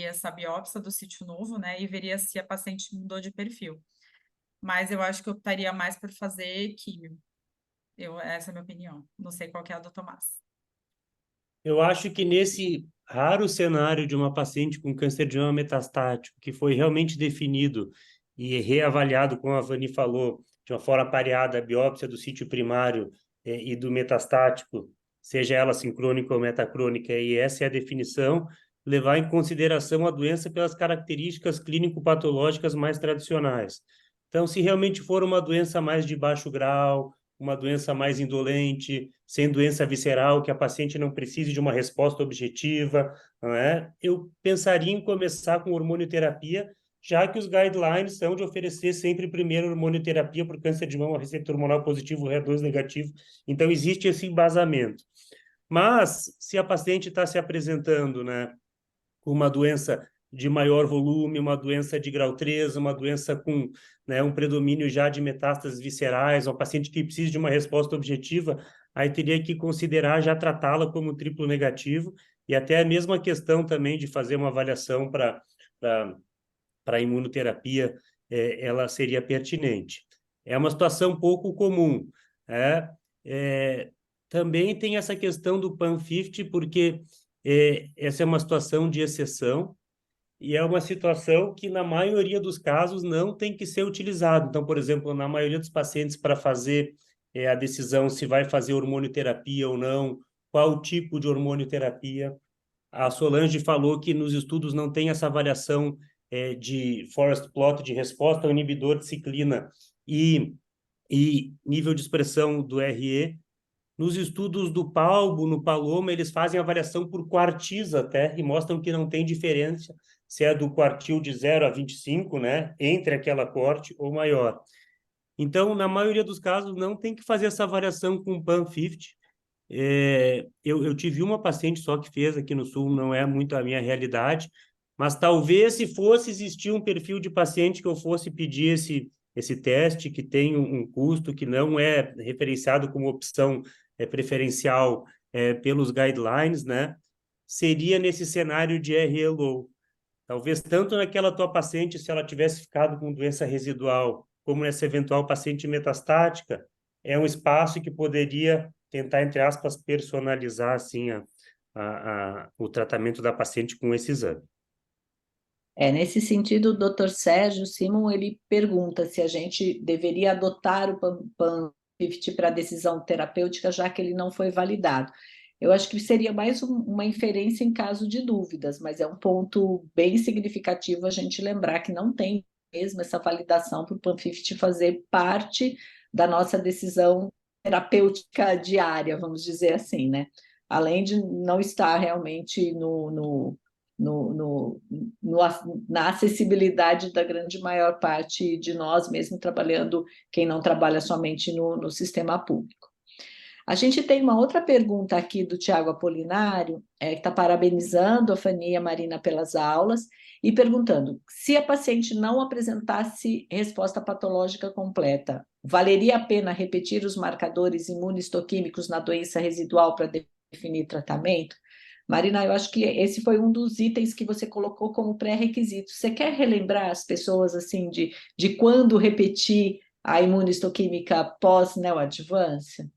S4: essa biópsia do sítio novo, né, e veria se a paciente mudou de perfil. Mas eu acho que eu optaria mais por fazer químio. Essa é a minha opinião. Não sei qual que é a do Tomás.
S3: Eu acho que nesse raro cenário de uma paciente com câncer de mama metastático, que foi realmente definido e reavaliado, como a Vani falou, de uma forma pareada, a biópsia do sítio primário e do metastático, seja ela sincrônica ou metacrônica, e essa é a definição, levar em consideração a doença pelas características clínico-patológicas mais tradicionais. Então, se realmente for uma doença mais de baixo grau, uma doença mais indolente, sem doença visceral, que a paciente não precise de uma resposta objetiva, não é? Eu pensaria em começar com hormonioterapia, já que os guidelines são de oferecer sempre primeiro hormonioterapia por câncer de mama receptor hormonal positivo, HER2 negativo, então existe esse embasamento. Mas, se a paciente está se apresentando, né, com uma doença de maior volume, uma doença de grau 3, uma doença com, né, um predomínio já de metástases viscerais, uma paciente que precisa de uma resposta objetiva, aí teria que considerar já tratá-la como triplo negativo, e até a mesma questão também de fazer uma avaliação para a imunoterapia, ela seria pertinente. É uma situação pouco comum. Também tem essa questão do PAN50, porque essa é uma situação de exceção, e é uma situação que, na maioria dos casos, não tem que ser utilizado. Então, por exemplo, na maioria dos pacientes, para fazer a decisão se vai fazer hormonioterapia ou não, qual tipo de hormonioterapia, a Solange falou que nos estudos não tem essa avaliação de forest plot de resposta ao inibidor de ciclina e nível de expressão do RE. Nos estudos do Palbo, no Paloma, eles fazem avaliação por quartis até e mostram que não tem diferença se é do quartil de 0 a 25, né, entre aquela corte ou maior. Então, na maioria dos casos, não tem que fazer essa avaliação com PAN50. Eu tive uma paciente só que fez aqui no Sul, não é muito a minha realidade, mas talvez se fosse existir um perfil de paciente que eu fosse pedir esse teste, que tem um custo, que não é referenciado como opção preferencial pelos guidelines, né? Seria nesse cenário de RE low. Talvez tanto naquela tua paciente, se ela tivesse ficado com doença residual, como nessa eventual paciente metastática, é um espaço que poderia tentar, entre aspas, personalizar assim, o tratamento da paciente com esse exame.
S2: Nesse sentido, o Dr. Sérgio Simon, ele pergunta se a gente deveria adotar o PAN50 para decisão terapêutica, já que ele não foi validado. Eu acho que seria mais uma inferência em caso de dúvidas, mas é um ponto bem significativo a gente lembrar que não tem mesmo essa validação para o PAN50 fazer parte da nossa decisão terapêutica diária, vamos dizer assim, né? Além de não estar realmente na acessibilidade da grande maior parte de nós, mesmo trabalhando, quem não trabalha somente no sistema público. A gente tem uma outra pergunta aqui do Tiago Apolinário, que está parabenizando a Fanny e a Marina pelas aulas e perguntando se a paciente não apresentasse resposta patológica completa, valeria a pena repetir os marcadores imunistoquímicos na doença residual para definir tratamento? Marina, eu acho que esse foi um dos itens que você colocou como pré-requisito. Você quer relembrar as pessoas assim de quando repetir a imunistoquímica pós-neoadjuvância?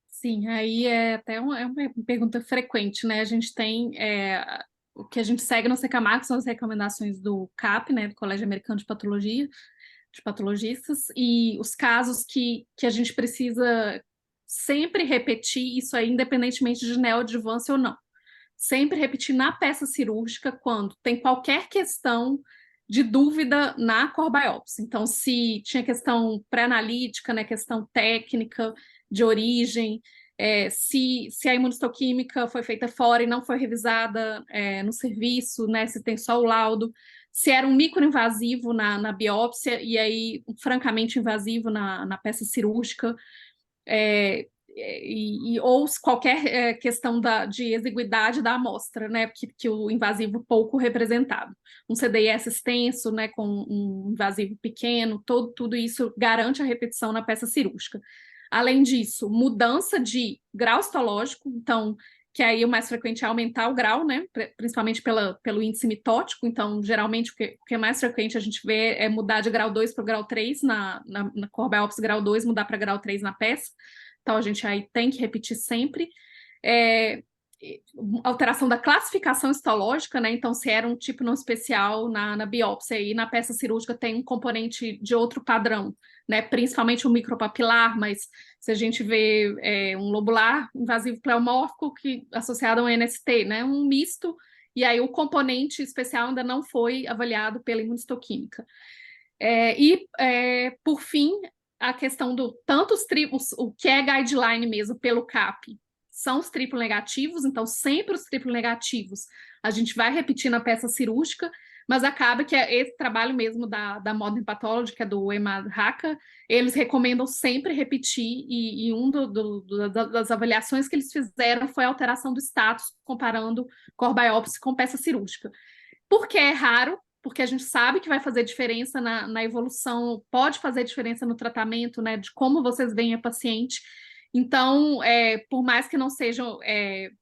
S1: Sim, aí é até uma pergunta frequente, né? A gente tem o que a gente segue no CECAMAC são as recomendações do CAP, né, do Colégio Americano de Patologia, de patologistas, e os casos que a gente precisa sempre repetir, isso aí, independentemente de neoadjuvância ou não. Sempre repetir na peça cirúrgica quando tem qualquer questão de dúvida na core biopsy. Então, se tinha questão pré-analítica, né, questão técnica de origem, se a imunistoquímica foi feita fora e não foi revisada no serviço, né, se tem só o laudo, se era um microinvasivo na biópsia e aí francamente invasivo na peça cirúrgica, ou qualquer questão de exiguidade da amostra, né, que o invasivo pouco representado. Um CDIS extenso, né, com um invasivo pequeno, tudo isso garante a repetição na peça cirúrgica. Além disso, mudança de grau histológico, então, que aí o mais frequente é aumentar o grau, né, principalmente pelo índice mitótico, então, geralmente, o que é mais frequente a gente vê é mudar de grau 2 para o grau 3 na core biopsy grau 2, mudar para grau 3 na peça. Então, a gente aí tem que repetir sempre. Alteração da classificação histológica, né? Então, se era um tipo não especial na biópsia e na peça cirúrgica tem um componente de outro padrão, né? Principalmente o micropapilar, mas se a gente vê um lobular invasivo pleomórfico associado a um NST, né? Um misto, e aí o componente especial ainda não foi avaliado pela imunistoquímica. Por fim, a questão do tanto os triplos, o que é guideline mesmo pelo CAP, são os triplo negativos, então sempre os triplo negativos a gente vai repetir na peça cirúrgica, mas acaba que esse trabalho mesmo da Modern Pathology, que é do Emad Haka, eles recomendam sempre repetir, e das avaliações que eles fizeram foi a alteração do status, comparando core biopsy com peça cirúrgica. Por que é raro? Porque a gente sabe que vai fazer diferença na evolução, pode fazer diferença no tratamento, né, de como vocês veem a paciente. Então, por mais que não seja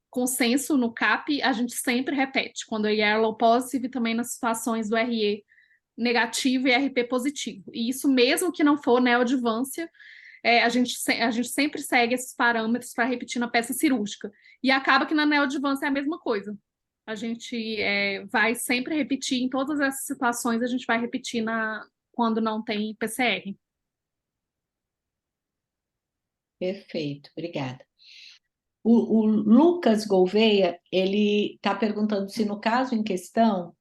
S1: consenso no CAP, a gente sempre repete, quando é low positive, também nas situações do RE negativo e RP positivo. E isso mesmo que não for neoadjuvância, a gente sempre segue esses parâmetros para repetir na peça cirúrgica. E acaba que na neoadjuvância é a mesma coisa. A gente vai sempre repetir, em todas essas situações, a gente vai repetir quando não tem PCR.
S2: Perfeito, obrigada. O Lucas Gouveia, ele está perguntando se no caso em questão,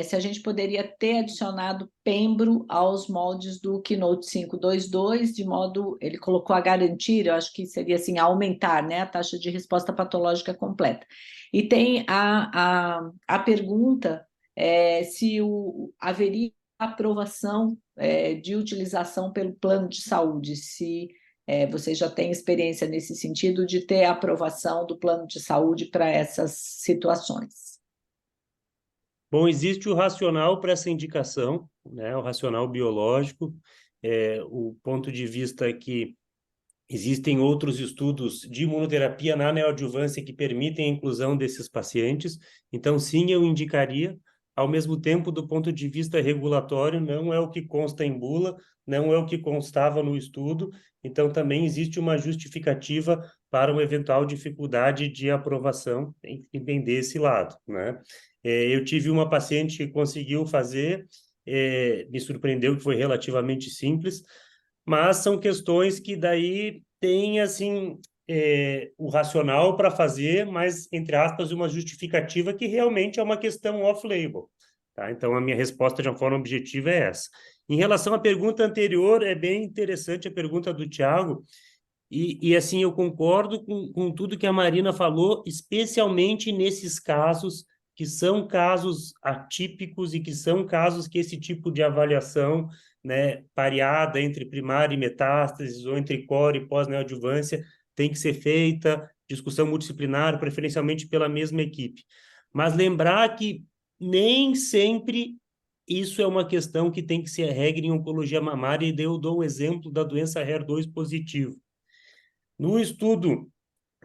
S2: se a gente poderia ter adicionado Pembro aos moldes do Keynote 522, de modo, ele colocou a garantir, eu acho que seria assim, aumentar, né, a taxa de resposta patológica completa. E tem a pergunta se haveria aprovação de utilização pelo plano de saúde, se vocês já têm experiência nesse sentido de ter a aprovação do plano de saúde para essas situações.
S3: Bom, existe o racional para essa indicação, né, o racional biológico, o ponto de vista é que existem outros estudos de imunoterapia na neoadjuvância que permitem a inclusão desses pacientes, então sim, eu indicaria. Ao mesmo tempo, do ponto de vista regulatório, não é o que consta em bula, não é o que constava no estudo, então também existe uma justificativa para uma eventual dificuldade de aprovação, tem que entender esse lado, né? Eu tive uma paciente que conseguiu fazer, me surpreendeu que foi relativamente simples, mas são questões que daí tem, assim, o racional para fazer, mas, entre aspas, uma justificativa que realmente é uma questão off-label. Tá? Então, a minha resposta de uma forma objetiva é essa. Em relação à pergunta anterior, é bem interessante a pergunta do Thiago, e assim, eu concordo com tudo que a Marina falou, especialmente nesses casos que são casos atípicos e que são casos que esse tipo de avaliação, né, pareada entre primária e metástases, ou entre core e pós-neoadjuvância, tem que ser feita, discussão multidisciplinar, preferencialmente pela mesma equipe. Mas lembrar que nem sempre isso é uma questão que tem que ser a regra em oncologia mamária, e eu dou o exemplo da doença HER2 positivo. No estudo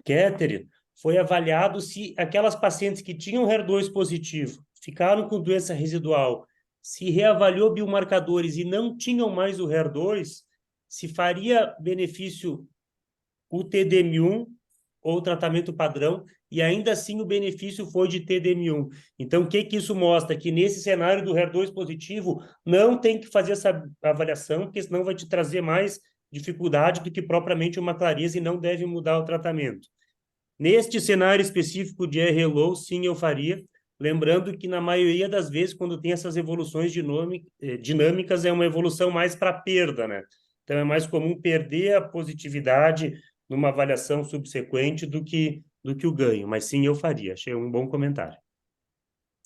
S3: Kettering, foi avaliado se aquelas pacientes que tinham HER2 positivo, ficaram com doença residual, se reavaliou biomarcadores e não tinham mais o HER2, se faria benefício o TDM1 ou tratamento padrão, e ainda assim o benefício foi de TDM1. Então, o que isso mostra? Que nesse cenário do HER2 positivo, não tem que fazer essa avaliação, porque senão vai te trazer mais dificuldade do que propriamente uma clareza, e não deve mudar o tratamento. Neste cenário específico de RLO, sim, eu faria, lembrando que na maioria das vezes, quando tem essas evoluções dinâmicas, é uma evolução mais para perda, né? Então, é mais comum perder a positividade numa avaliação subsequente do que o ganho, mas sim, eu faria. Achei um bom comentário.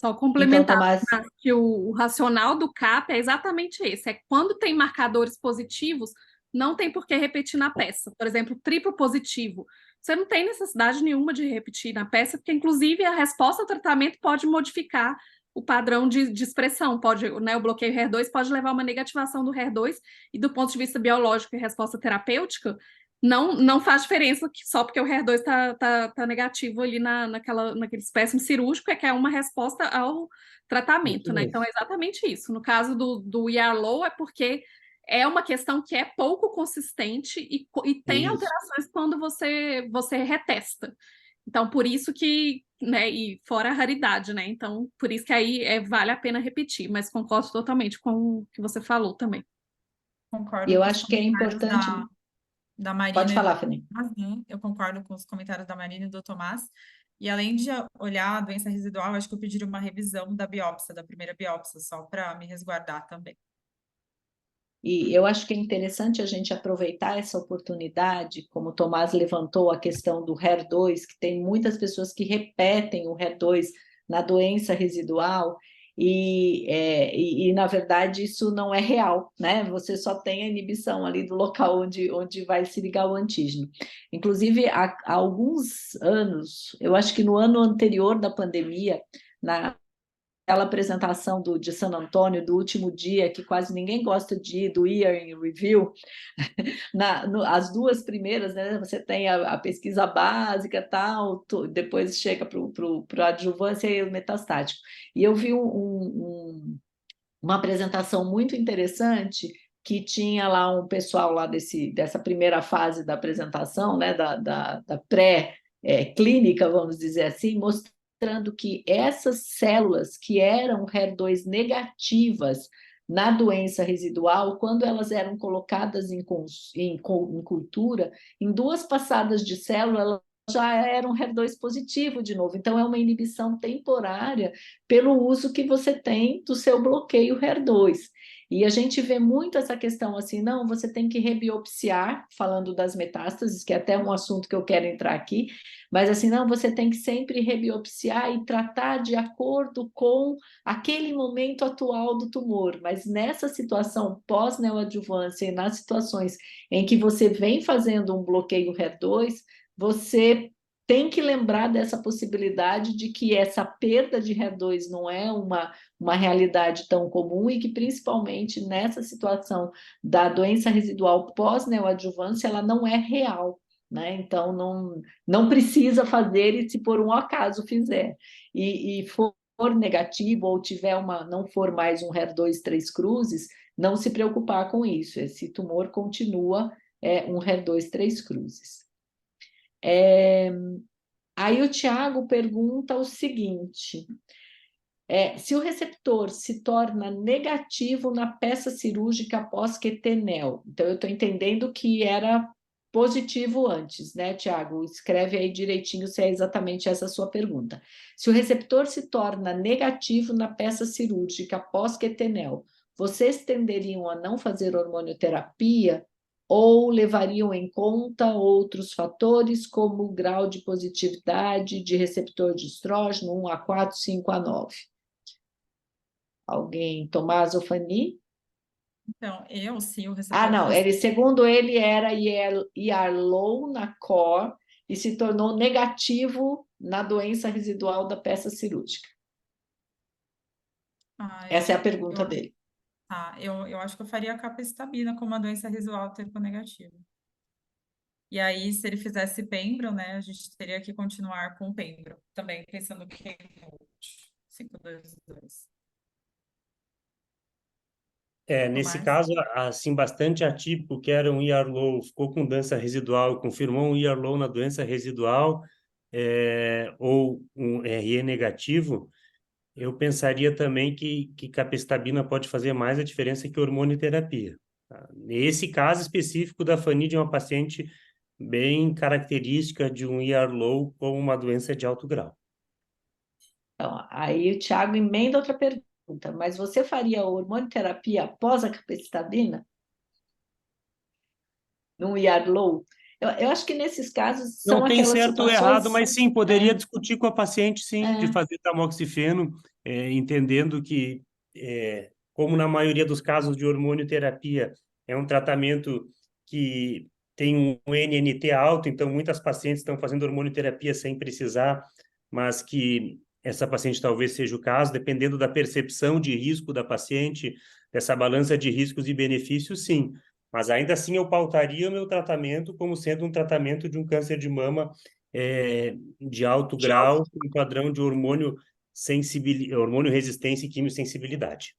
S1: Só complementar,
S2: Tomás,
S1: que o racional do CAP é exatamente esse, é quando tem marcadores positivos, não tem por que repetir na peça. Por exemplo, triplo positivo. Você não tem necessidade nenhuma de repetir na peça, porque, inclusive, a resposta ao tratamento pode modificar o padrão de expressão. Pode, né, o bloqueio HER2 pode levar a uma negativação do HER2, e do ponto de vista biológico e resposta terapêutica, não faz diferença só porque o HER2 tá negativo ali naquele espécime cirúrgico, que é uma resposta ao tratamento, né? Então, é exatamente isso. No caso do ER-low, é porque é uma questão que é pouco consistente e tem
S3: Isso.
S1: alterações quando você retesta. Então, por isso que, né, e fora a raridade, né? Então, por isso que aí vale a pena repetir, mas concordo totalmente com o que você falou também.
S2: E
S4: Concordo
S2: eu
S4: com os
S2: acho que é
S4: comentários
S2: importante.
S4: da Marina
S2: Pode
S4: e
S2: falar,
S4: do
S2: Fanny.
S4: Tomás, né? Eu concordo com os comentários da Marina e do Tomás. E além de olhar a doença residual, acho que eu pediria uma revisão da biópsia, da primeira biópsia, só para me resguardar também.
S2: E eu acho que é interessante a gente aproveitar essa oportunidade, como o Tomás levantou a questão do HER2, que tem muitas pessoas que repetem o HER2 na doença residual, e na verdade isso não é real, né? Você só tem a inibição ali do local onde vai se ligar o antígeno. Inclusive, há alguns anos, eu acho que no ano anterior da pandemia, aquela apresentação de San Antônio, do último dia, que quase ninguém gosta de ir, do Year in Review, as duas primeiras, né, você tem a pesquisa básica, tal, depois chega para o adjuvância e o metastático. E eu vi uma apresentação muito interessante, que tinha lá um pessoal lá dessa primeira fase da apresentação, né, da pré-clínica, vamos dizer assim, mostrando que essas células que eram HER2 negativas na doença residual, quando elas eram colocadas em cultura, em 2 passadas de célula, elas já eram HER2 positivo de novo. Então, é uma inibição temporária pelo uso que você tem do seu bloqueio HER2. E a gente vê muito essa questão assim, não, você tem que rebiopsiar, falando das metástases, que é até um assunto que eu quero entrar aqui, mas assim, não, você tem que sempre rebiopsiar e tratar de acordo com aquele momento atual do tumor. Mas nessa situação pós-neoadjuvância e nas situações em que você vem fazendo um bloqueio HER2, você tem que lembrar dessa possibilidade de que essa perda de HER2 não é uma realidade tão comum e que, principalmente nessa situação da doença residual pós-neoadjuvância, ela não é real, né? Então, não precisa fazer, e se por um acaso fizer e for negativo ou não for mais um HER2 3 cruzes, não se preocupar com isso. Esse tumor continua um HER2 3 cruzes. Aí o Tiago pergunta o seguinte: se o receptor se torna negativo na peça cirúrgica após QT-NEL, então eu estou entendendo que era positivo antes, né, Tiago? Escreve aí direitinho se é exatamente essa a sua pergunta. Se o receptor se torna negativo na peça cirúrgica após QT-NEL, vocês tenderiam a não fazer hormonioterapia ou levariam em conta outros fatores, como o grau de positividade de receptor de estrógeno, 1A4, 5A9? Alguém? Tomás ou Fanny?
S4: Então, se o receptor
S2: não,
S4: fosse...
S2: segundo ele era ER-low na core e se tornou negativo na doença residual da peça cirúrgica. Essa é a pergunta dele.
S4: Eu acho que eu faria a capecitabina como uma doença residual termonegativa. E aí, se ele fizesse pembro, né, a gente teria que continuar com o pembro. Também pensando que é 522.
S3: Nesse caso, assim, bastante atípico, que era um ER-low, ficou com doença residual, confirmou um ER-low na doença residual, ou um RE negativo, eu pensaria também que capecitabina pode fazer mais a diferença que hormonioterapia. Tá? Nesse caso específico da Fanny, de uma paciente bem característica de um ER-low com uma doença de alto grau.
S2: Então, aí o Thiago emenda outra pergunta, mas você faria hormonioterapia após a capecitabina? No ER-low? Eu acho que nesses casos são
S3: não tem
S2: aquelas
S3: certo ou
S2: situações...
S3: errado, mas sim, poderia discutir com a paciente, sim, de fazer tamoxifeno, entendendo que, como na maioria dos casos de hormonioterapia, é um tratamento que tem um NNT alto, então muitas pacientes estão fazendo hormonioterapia sem precisar, mas que essa paciente talvez seja o caso, dependendo da percepção de risco da paciente, dessa balança de riscos e benefícios, sim. Mas ainda assim eu pautaria o meu tratamento como sendo um tratamento de um câncer de mama de alto grau, com um padrão de hormônio resistência e quimiosensibilidade.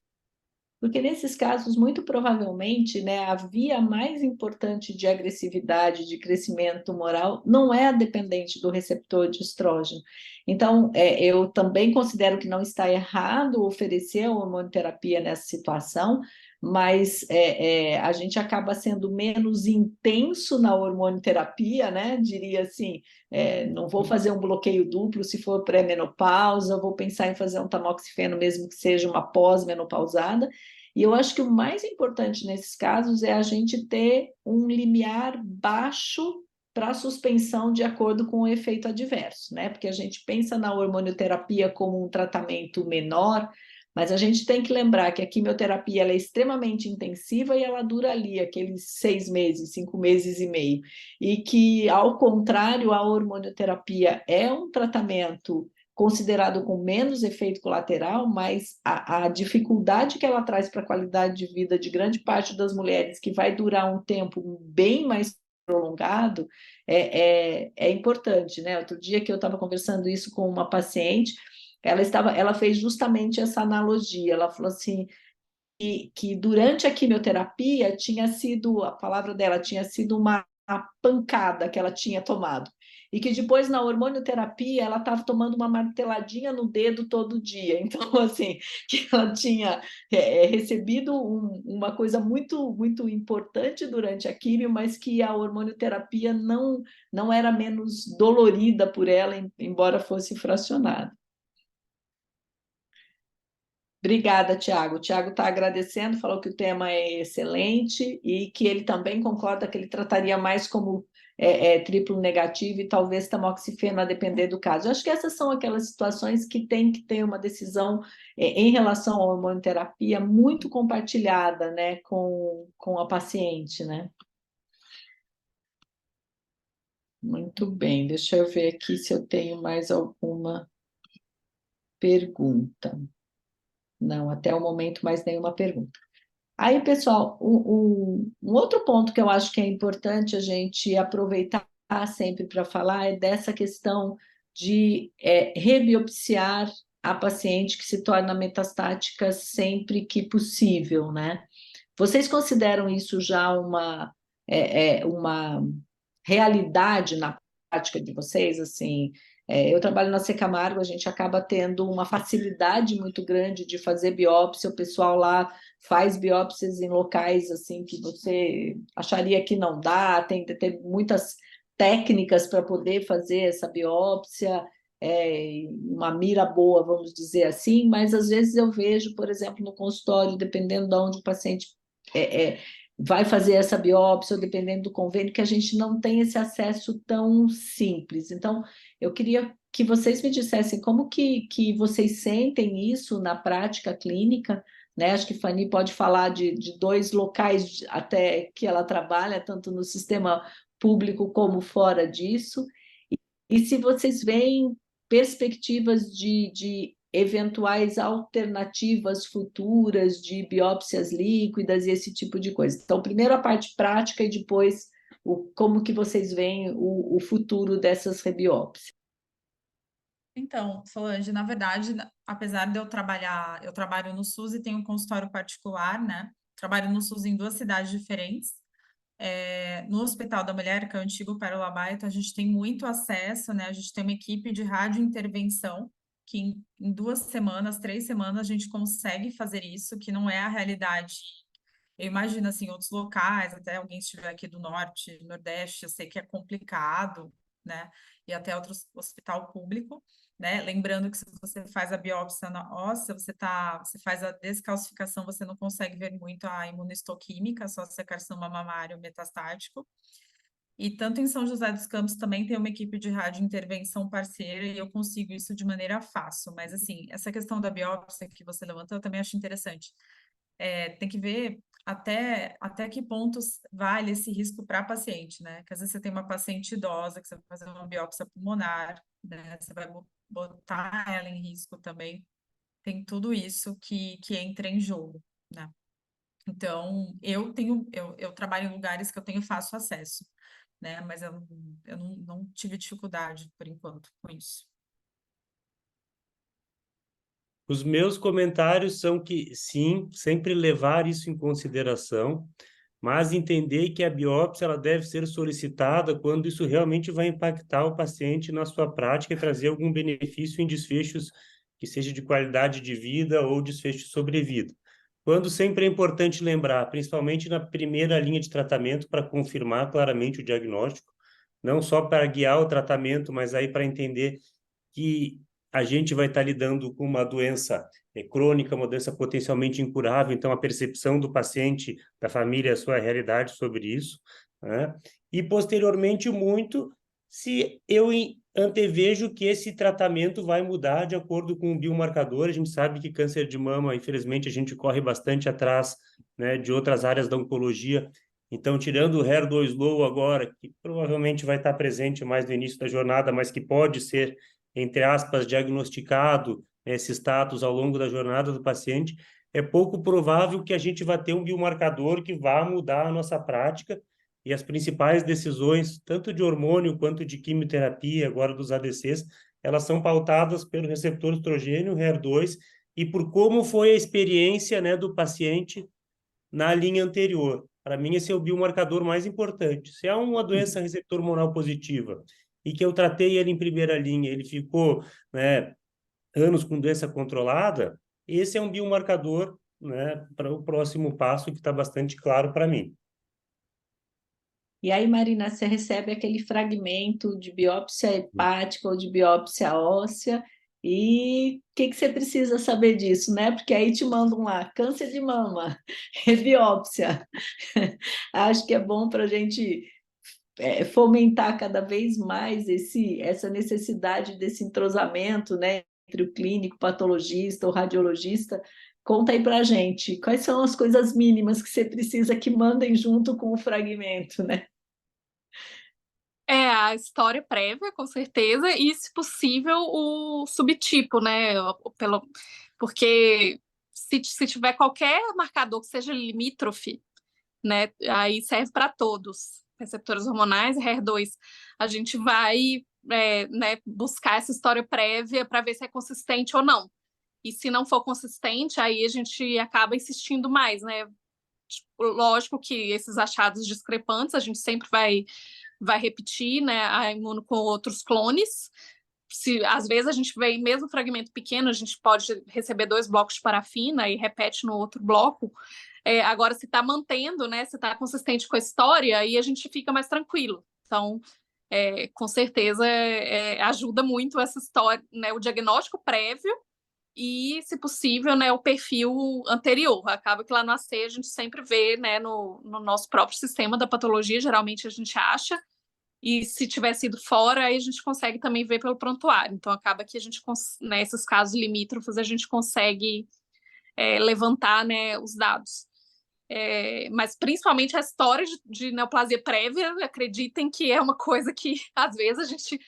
S2: Porque nesses casos, muito provavelmente, né, a via mais importante de agressividade, de crescimento tumoral, não é a dependente do receptor de estrógeno. Então, eu também considero que não está errado oferecer a hormonoterapia nessa situação, mas a gente acaba sendo menos intenso na hormonoterapia, né? Diria assim, não vou fazer um bloqueio duplo se for pré-menopausa, vou pensar em fazer um tamoxifeno mesmo que seja uma pós-menopausada. E eu acho que o mais importante nesses casos é a gente ter um limiar baixo para a suspensão de acordo com o efeito adverso, né? Porque a gente pensa na hormonioterapia como um tratamento menor, mas a gente tem que lembrar que a quimioterapia ela é extremamente intensiva e ela dura ali aqueles 6 meses, 5 meses e meio. E que, ao contrário, a hormonioterapia é um tratamento considerado com menos efeito colateral, mas a dificuldade que ela traz para a qualidade de vida de grande parte das mulheres, que vai durar um tempo bem mais prolongado, é importante, né? Outro dia que eu estava conversando isso com uma paciente, ela fez justamente essa analogia, ela falou assim, que durante a quimioterapia tinha sido, a palavra dela tinha sido uma pancada que ela tinha tomado. E que depois, na hormonioterapia, ela estava tomando uma marteladinha no dedo todo dia. Então, assim, que ela tinha recebido uma coisa muito, muito importante durante a quimio, mas que a hormonioterapia não era menos dolorida por ela, embora fosse fracionada. Obrigada, Tiago. O Tiago está agradecendo, falou que o tema é excelente e que ele também concorda que ele trataria mais como triplo negativo e talvez tamoxifeno, a depender do caso. Eu acho que essas são aquelas situações que tem que ter uma decisão em relação à hormonoterapia muito compartilhada, né, com a paciente, né? Muito bem, deixa eu ver aqui se eu tenho mais alguma pergunta. Não, até o momento, mais nenhuma pergunta. Aí, pessoal, um outro ponto que eu acho que é importante a gente aproveitar sempre para falar é dessa questão de rebiopsiar a paciente que se torna metastática sempre que possível, né? Vocês consideram isso já uma realidade na prática de vocês? Assim, eu trabalho na Secamargo, a gente acaba tendo uma facilidade muito grande de fazer biópsia, o pessoal lá faz biópsias em locais assim que você acharia que não dá, tem muitas técnicas para poder fazer essa biópsia, uma mira boa, vamos dizer assim, mas às vezes eu vejo, por exemplo, no consultório, dependendo de onde o paciente vai fazer essa biópsia, ou dependendo do convênio, que a gente não tem esse acesso tão simples. Então, eu queria que vocês me dissessem como que vocês sentem isso na prática clínica, né? Acho que Fanny pode falar de 2 locais até que ela trabalha, tanto no sistema público como fora disso, e se vocês veem perspectivas de eventuais alternativas futuras de biópsias líquidas e esse tipo de coisa. Então, primeiro a parte prática e depois como que vocês veem o futuro dessas rebiópsias.
S4: Então, Solange, na verdade, apesar de eu trabalho no SUS e tenho um consultório particular, né? Trabalho no SUS em 2 cidades diferentes. No Hospital da Mulher, que é o antigo Pérola Baito, a gente tem muito acesso, né? A gente tem uma equipe de radiointervenção que em 2 semanas, 3 semanas, a gente consegue fazer isso, que não é a realidade. Eu imagino, assim, outros locais, até alguém estiver aqui do Norte, Nordeste, eu sei que é complicado, né? E até outro hospital público, né? Lembrando que se você faz a biópsia na óssea, você faz a descalcificação, você não consegue ver muito a imunohistoquímica, só se é carcinoma mamário metastático. E tanto em São José dos Campos também tem uma equipe de radiointervenção parceira e eu consigo isso de maneira fácil. Mas, assim, essa questão da biópsia que você levantou, eu também acho interessante. Tem que ver até que pontos vale esse risco para a paciente, né? Que às vezes você tem uma paciente idosa, que você vai fazer uma biópsia pulmonar, né? Você vai botar ela em risco também. Tem tudo isso que entra em jogo, né? Então, eu trabalho em lugares que eu tenho fácil acesso, né? Mas eu não tive dificuldade, por enquanto, com isso.
S3: Os meus comentários são que, sim, sempre levar isso em consideração, mas entender que a biópsia ela deve ser solicitada quando isso realmente vai impactar o paciente na sua prática e trazer algum benefício em desfechos que seja de qualidade de vida ou desfecho sobre vida. Quando sempre é importante lembrar, principalmente na primeira linha de tratamento, para confirmar claramente o diagnóstico, não só para guiar o tratamento, mas aí para entender que a gente vai estar lidando com uma doença crônica, uma doença potencialmente incurável, então a percepção do paciente, da família, a sua realidade sobre isso, né? E posteriormente muito se eu antevejo que esse tratamento vai mudar de acordo com o biomarcador. A gente sabe que câncer de mama, infelizmente, a gente corre bastante atrás, né, de outras áreas da oncologia. Então, tirando o HER2 low agora, que provavelmente vai estar presente mais no início da jornada, mas que pode ser, entre aspas, diagnosticado esse status ao longo da jornada do paciente, é pouco provável que a gente vá ter um biomarcador que vá mudar a nossa prática e as principais decisões, tanto de hormônio quanto de quimioterapia, agora dos ADCs, elas são pautadas pelo receptor estrogênio, HER2, e por como foi a experiência, né, do paciente na linha anterior. Para mim, esse é o biomarcador mais importante. Se é uma doença receptor hormonal positiva e que eu tratei ele em primeira linha, ele ficou, né, anos com doença controlada, esse é um biomarcador, né, para o próximo passo que está bastante claro para mim.
S2: E aí, Marina, você recebe aquele fragmento de biópsia hepática ou de biópsia óssea, e o que você precisa saber disso, né? Porque aí te mandam lá, câncer de mama, biópsia. Acho que é bom para a gente fomentar cada vez mais essa necessidade desse entrosamento, né, entre o clínico, o patologista, o radiologista. Conta aí para a gente, quais são as coisas mínimas que você precisa que mandem junto com o fragmento, né?
S1: É a história prévia, com certeza, e, se possível, o subtipo, né? Porque se tiver qualquer marcador que seja limítrofe, né? Aí serve para todos, receptores hormonais e HER2. A gente vai, né, buscar essa história prévia para ver se é consistente ou não. E se não for consistente, aí a gente acaba insistindo mais, né? Tipo, lógico que esses achados discrepantes a gente sempre vai repetir, né, a imuno com outros clones. Às vezes a gente vê mesmo fragmento pequeno, a gente pode receber 2 blocos de parafina e repete no outro bloco. Agora, se está mantendo, né, se está consistente com a história, aí a gente fica mais tranquilo. Então, com certeza, ajuda muito essa história, né, o diagnóstico prévio e, se possível, né, o perfil anterior. Acaba que lá no AC a gente sempre vê, né, no nosso próprio sistema da patologia, geralmente a gente acha, e se tiver sido fora, aí a gente consegue também ver pelo prontuário. Então, acaba que a gente, nesses casos limítrofes, a gente consegue levantar, né, os dados. Mas, principalmente, a história de neoplasia prévia, acreditem que é uma coisa que, às vezes, a gente,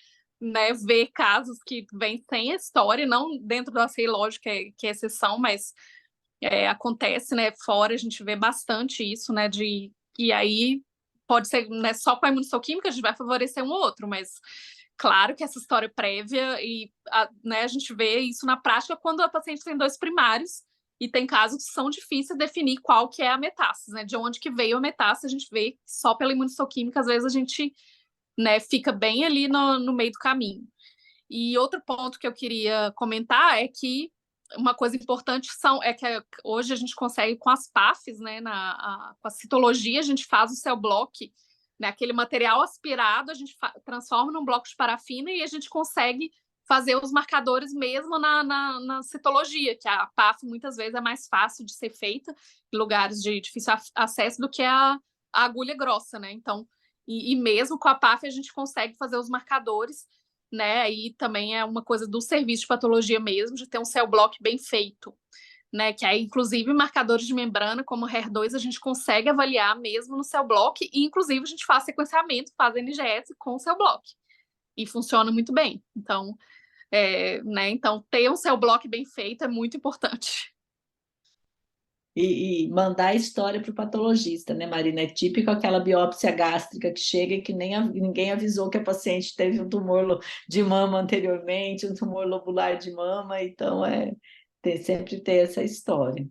S1: né, vê casos que vêm sem a história, não dentro do ACI, lógico que é exceção, mas acontece, né, fora a gente vê bastante isso, né, e aí pode ser, né, só com a imunistoquímica a gente vai favorecer um ou outro, mas claro que essa história prévia né, a gente vê isso na prática quando a paciente tem 2 primários e tem casos que são difíceis de definir qual que é a metástase, né, de onde que veio a metástase, a gente vê só pela imunistoquímica, às vezes a gente, né, fica bem ali no meio do caminho. E outro ponto que eu queria comentar é que uma coisa importante é que hoje a gente consegue, com as PAFs, né, com a citologia, a gente faz o cell block, né, aquele material aspirado, a gente transforma num bloco de parafina e a gente consegue fazer os marcadores mesmo na citologia, que a PAF muitas vezes é mais fácil de ser feita em lugares de difícil acesso do que a agulha grossa, né? Então, e mesmo com a PAF a gente consegue fazer os marcadores, né? E também é uma coisa do serviço de patologia mesmo, de ter um cell block bem feito, né? Que aí, inclusive, marcadores de membrana, como o HER2, a gente consegue avaliar mesmo no cell block, e inclusive a gente faz sequenciamento, faz NGS com o cell block, e funciona muito bem. Então, né? Então, ter um cell block bem feito é muito importante.
S2: E mandar a história para o patologista, né, Marina? É típico aquela biópsia gástrica que chega e que ninguém avisou que a paciente teve um tumor de mama anteriormente, um tumor lobular de mama, então sempre ter essa história.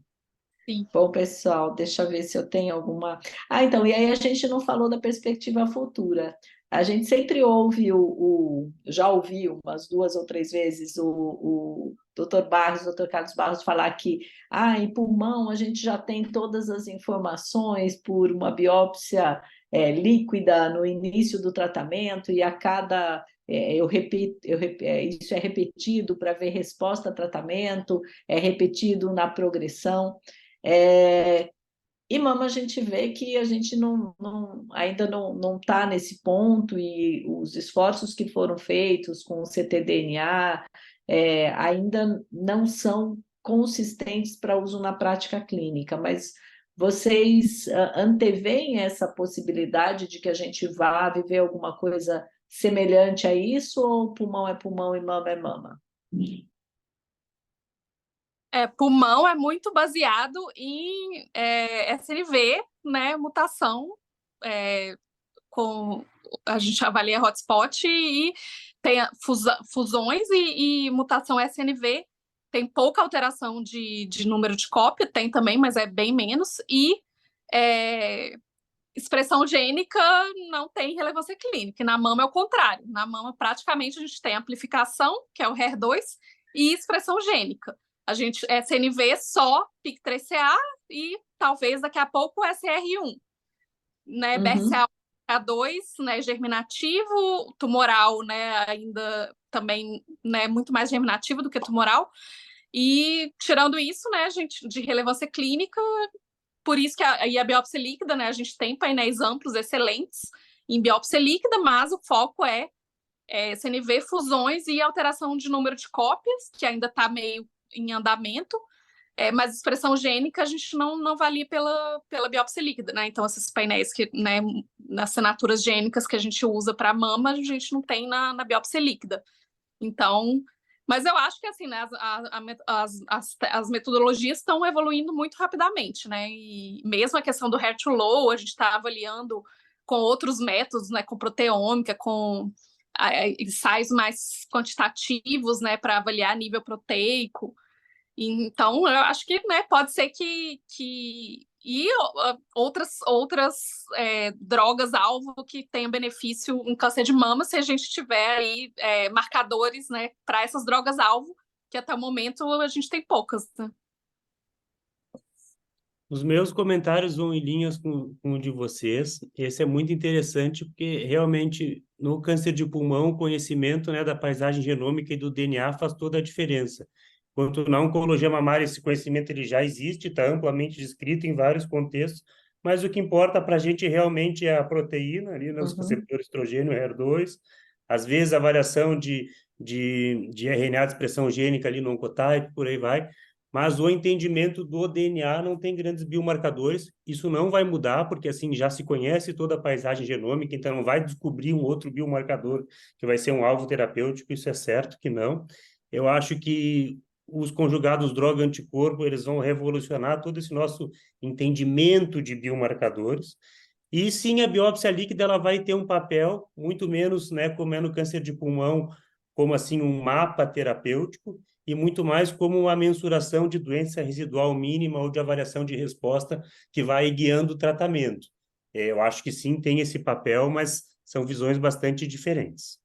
S1: Sim.
S2: Bom, pessoal, deixa eu ver se eu tenho alguma. Então, e aí a gente não falou da perspectiva futura. A gente sempre ouve já ouvi umas 2 ou 3 vezes o Dr. Barros, Dr. Carlos Barros falar que em pulmão a gente já tem todas as informações por uma biópsia líquida no início do tratamento e a cada eu repito, isso é repetido para ver resposta a tratamento, é repetido na progressão. E mama a gente vê que a gente ainda não está nesse ponto, e os esforços que foram feitos com o ctDNA ainda não são consistentes para uso na prática clínica, mas vocês anteveem essa possibilidade de que a gente vá viver alguma coisa semelhante a isso, ou pulmão é pulmão e mama é mama?
S1: Pulmão é muito baseado em SNV, né, mutação, a gente avalia hotspot e tem fusões e mutação SNV, tem pouca alteração de número de cópia, tem também, mas é bem menos, e expressão gênica não tem relevância clínica, e na mama é o contrário, na mama praticamente a gente tem amplificação, que é o HER2, e expressão gênica. A gente SNV só PIK3CA e talvez daqui a pouco SR1, né? BRCA2, né, germinativo, tumoral, né, ainda também, né, muito mais germinativo do que tumoral. E tirando isso, né, gente, de relevância clínica, por isso que a biópsia líquida, né, a gente tem painéis amplos excelentes em biópsia líquida, mas o foco é SNV, fusões e alteração de número de cópias, que ainda está meio em andamento, mas expressão gênica a gente não avalia pela biópsia líquida, né? Então, esses painéis que, né, nas assinaturas gênicas que a gente usa para mama, a gente não tem na biópsia líquida. Então, mas eu acho que assim, né, as metodologias estão evoluindo muito rapidamente, né? E mesmo a questão do HER2-low, a gente está avaliando com outros métodos, né? Com proteômica, com ensaios mais quantitativos, né? Para avaliar nível proteico. Então, eu acho que, né, pode ser que e outras drogas-alvo que tenham benefício em câncer de mama, se a gente tiver aí marcadores, né, para essas drogas-alvo, que até o momento a gente tem poucas, né?
S3: Os meus comentários vão em linhas com o de vocês. Esse é muito interessante, porque realmente no câncer de pulmão, o conhecimento, né, da paisagem genômica e do DNA faz toda a diferença. Enquanto na oncologia mamária, esse conhecimento ele já existe, está amplamente descrito em vários contextos, mas o que importa para a gente realmente é a proteína, ali, né, os receptores estrogênio, HER2, às vezes a variação de RNA de expressão gênica ali no oncotype, por aí vai, mas o entendimento do DNA não tem grandes biomarcadores. Isso não vai mudar, porque assim já se conhece toda a paisagem genômica, então não vai descobrir um outro biomarcador que vai ser um alvo terapêutico, isso é certo que não. Eu acho que os conjugados droga-anticorpo, eles vão revolucionar todo esse nosso entendimento de biomarcadores. E sim, a biópsia líquida ela vai ter um papel, muito menos, né, como é no câncer de pulmão, como assim um mapa terapêutico, e muito mais como uma mensuração de doença residual mínima ou de avaliação de resposta que vai guiando o tratamento. Eu acho que sim, tem esse papel, mas são visões bastante diferentes.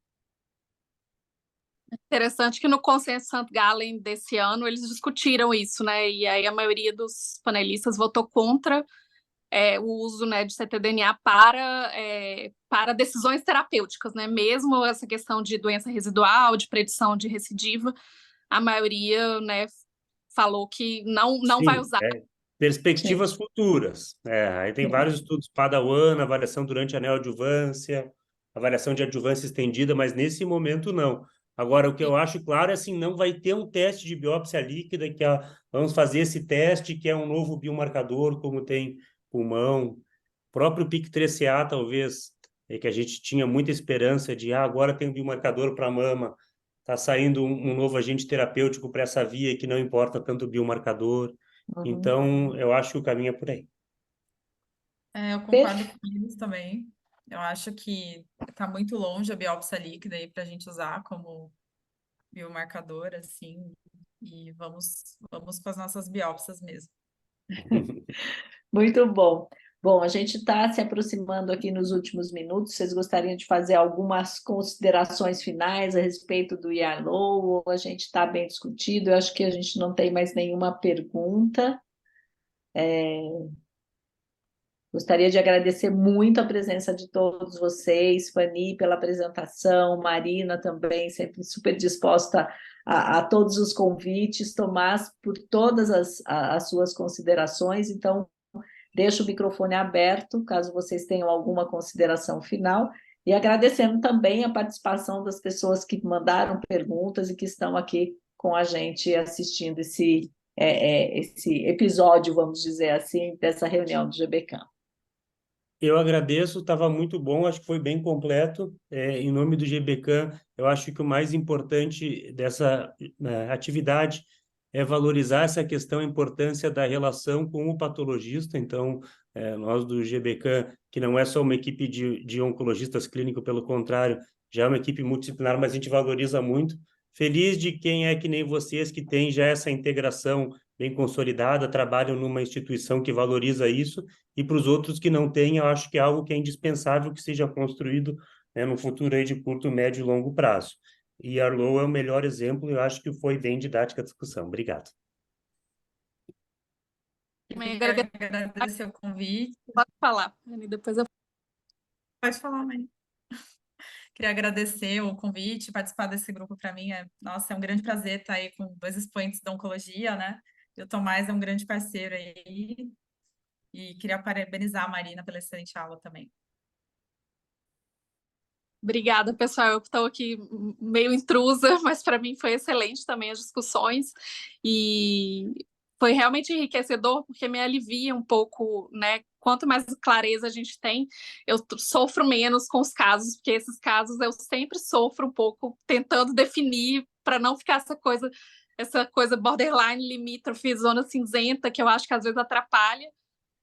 S1: Interessante que no consenso St. Gallen desse ano eles discutiram isso, né? E aí a maioria dos panelistas votou contra o uso, né, de ctDNA para decisões terapêuticas, né? Mesmo essa questão de doença residual, de predição de recidiva, a maioria, né, falou que não vai usar.
S3: Perspectivas futuras. Aí tem vários estudos Padawan, avaliação durante a neoadjuvância, avaliação de adjuvância estendida, mas nesse momento não. Agora, o que eu acho claro é assim, não vai ter um teste de biópsia líquida vamos fazer esse teste, que é um novo biomarcador, como tem pulmão, próprio PIK3CA, talvez, que a gente tinha muita esperança de, agora tem um biomarcador para mama, está saindo um novo agente terapêutico para essa via que não importa tanto o biomarcador. Então, eu acho que o caminho é por aí.
S4: Eu concordo com eles também. Eu acho que está muito longe a biópsia líquida aí para a gente usar como biomarcador, assim, e vamos com as nossas biópsias mesmo.
S2: Muito bom. Bom, a gente está se aproximando aqui nos últimos minutos. Vocês gostariam de fazer algumas considerações finais a respeito do YARLOW? Ou a gente está bem discutido? Eu acho que a gente não tem mais nenhuma pergunta. Gostaria de agradecer muito a presença de todos vocês, Fanny pela apresentação, Marina também, sempre super disposta a todos os convites, Tomás por todas as suas considerações. Então, deixo o microfone aberto, caso vocês tenham alguma consideração final, e agradecendo também a participação das pessoas que mandaram perguntas e que estão aqui com a gente assistindo esse episódio, vamos dizer assim, dessa reunião do GBCAM.
S3: Eu agradeço, estava muito bom, acho que foi bem completo. Em nome do GBCAM, eu acho que o mais importante dessa atividade é valorizar essa questão, a importância da relação com o patologista. Então, nós do GBCAM, que não é só uma equipe de oncologistas clínicos, pelo contrário, já é uma equipe multidisciplinar, mas a gente valoriza muito. Feliz de quem é que nem vocês, que tem já essa integração bem consolidada, trabalham numa instituição que valoriza isso, e para os outros que não têm, eu acho que é algo que é indispensável que seja construído, né, no futuro aí de curto, médio e longo prazo. E Arlo é o melhor exemplo, eu acho que foi bem didática a discussão. Obrigado.
S4: Agradecer o convite.
S1: Pode falar, Anny, depois eu...
S4: Pode falar, mãe. Queria agradecer o convite, participar desse grupo para mim é um grande prazer estar aí com dois expoentes da oncologia, né? E o Tomás é um grande parceiro aí. E queria parabenizar a Marina pela excelente aula também.
S1: Obrigada, pessoal. Eu estou aqui meio intrusa, mas para mim foi excelente também as discussões e foi realmente enriquecedor porque me alivia um pouco, né? Quanto mais clareza a gente tem, eu sofro menos com os casos, porque esses casos eu sempre sofro um pouco tentando definir para não ficar essa coisa borderline, limítrofe, zona cinzenta, que eu acho que às vezes atrapalha,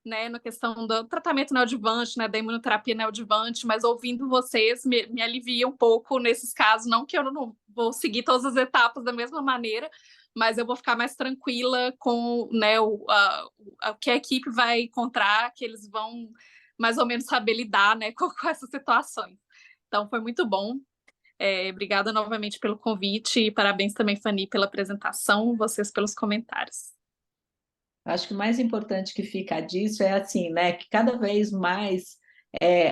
S1: né, na questão do tratamento neoadjuvante, né, da imunoterapia neoadjuvante, mas ouvindo vocês me alivia um pouco nesses casos, não que eu não vou seguir todas as etapas da mesma maneira, mas eu vou ficar mais tranquila com, né, o que a equipe vai encontrar, que eles vão mais ou menos saber lidar, né, com essas situações. Então, foi muito bom. Obrigada novamente pelo convite e parabéns também, Fanny, pela apresentação, vocês pelos comentários.
S2: Acho que o mais importante que fica disso é assim, né? Que cada vez mais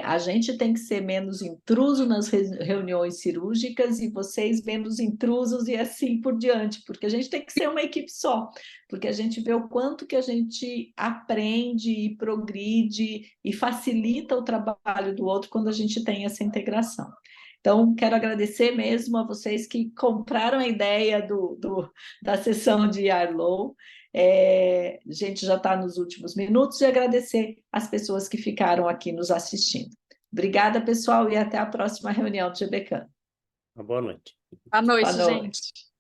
S2: a gente tem que ser menos intruso nas reuniões cirúrgicas e vocês menos intrusos e assim por diante, porque a gente tem que ser uma equipe só, porque a gente vê o quanto que a gente aprende e progride e facilita o trabalho do outro quando a gente tem essa integração. Então, quero agradecer mesmo a vocês que compraram a ideia da sessão de Arlo. A gente já está nos últimos minutos e agradecer as pessoas que ficaram aqui nos assistindo. Obrigada, pessoal, e até a próxima reunião do GBCAM.
S3: Uma boa noite.
S1: Boa noite,
S2: Boa noite.
S1: gente.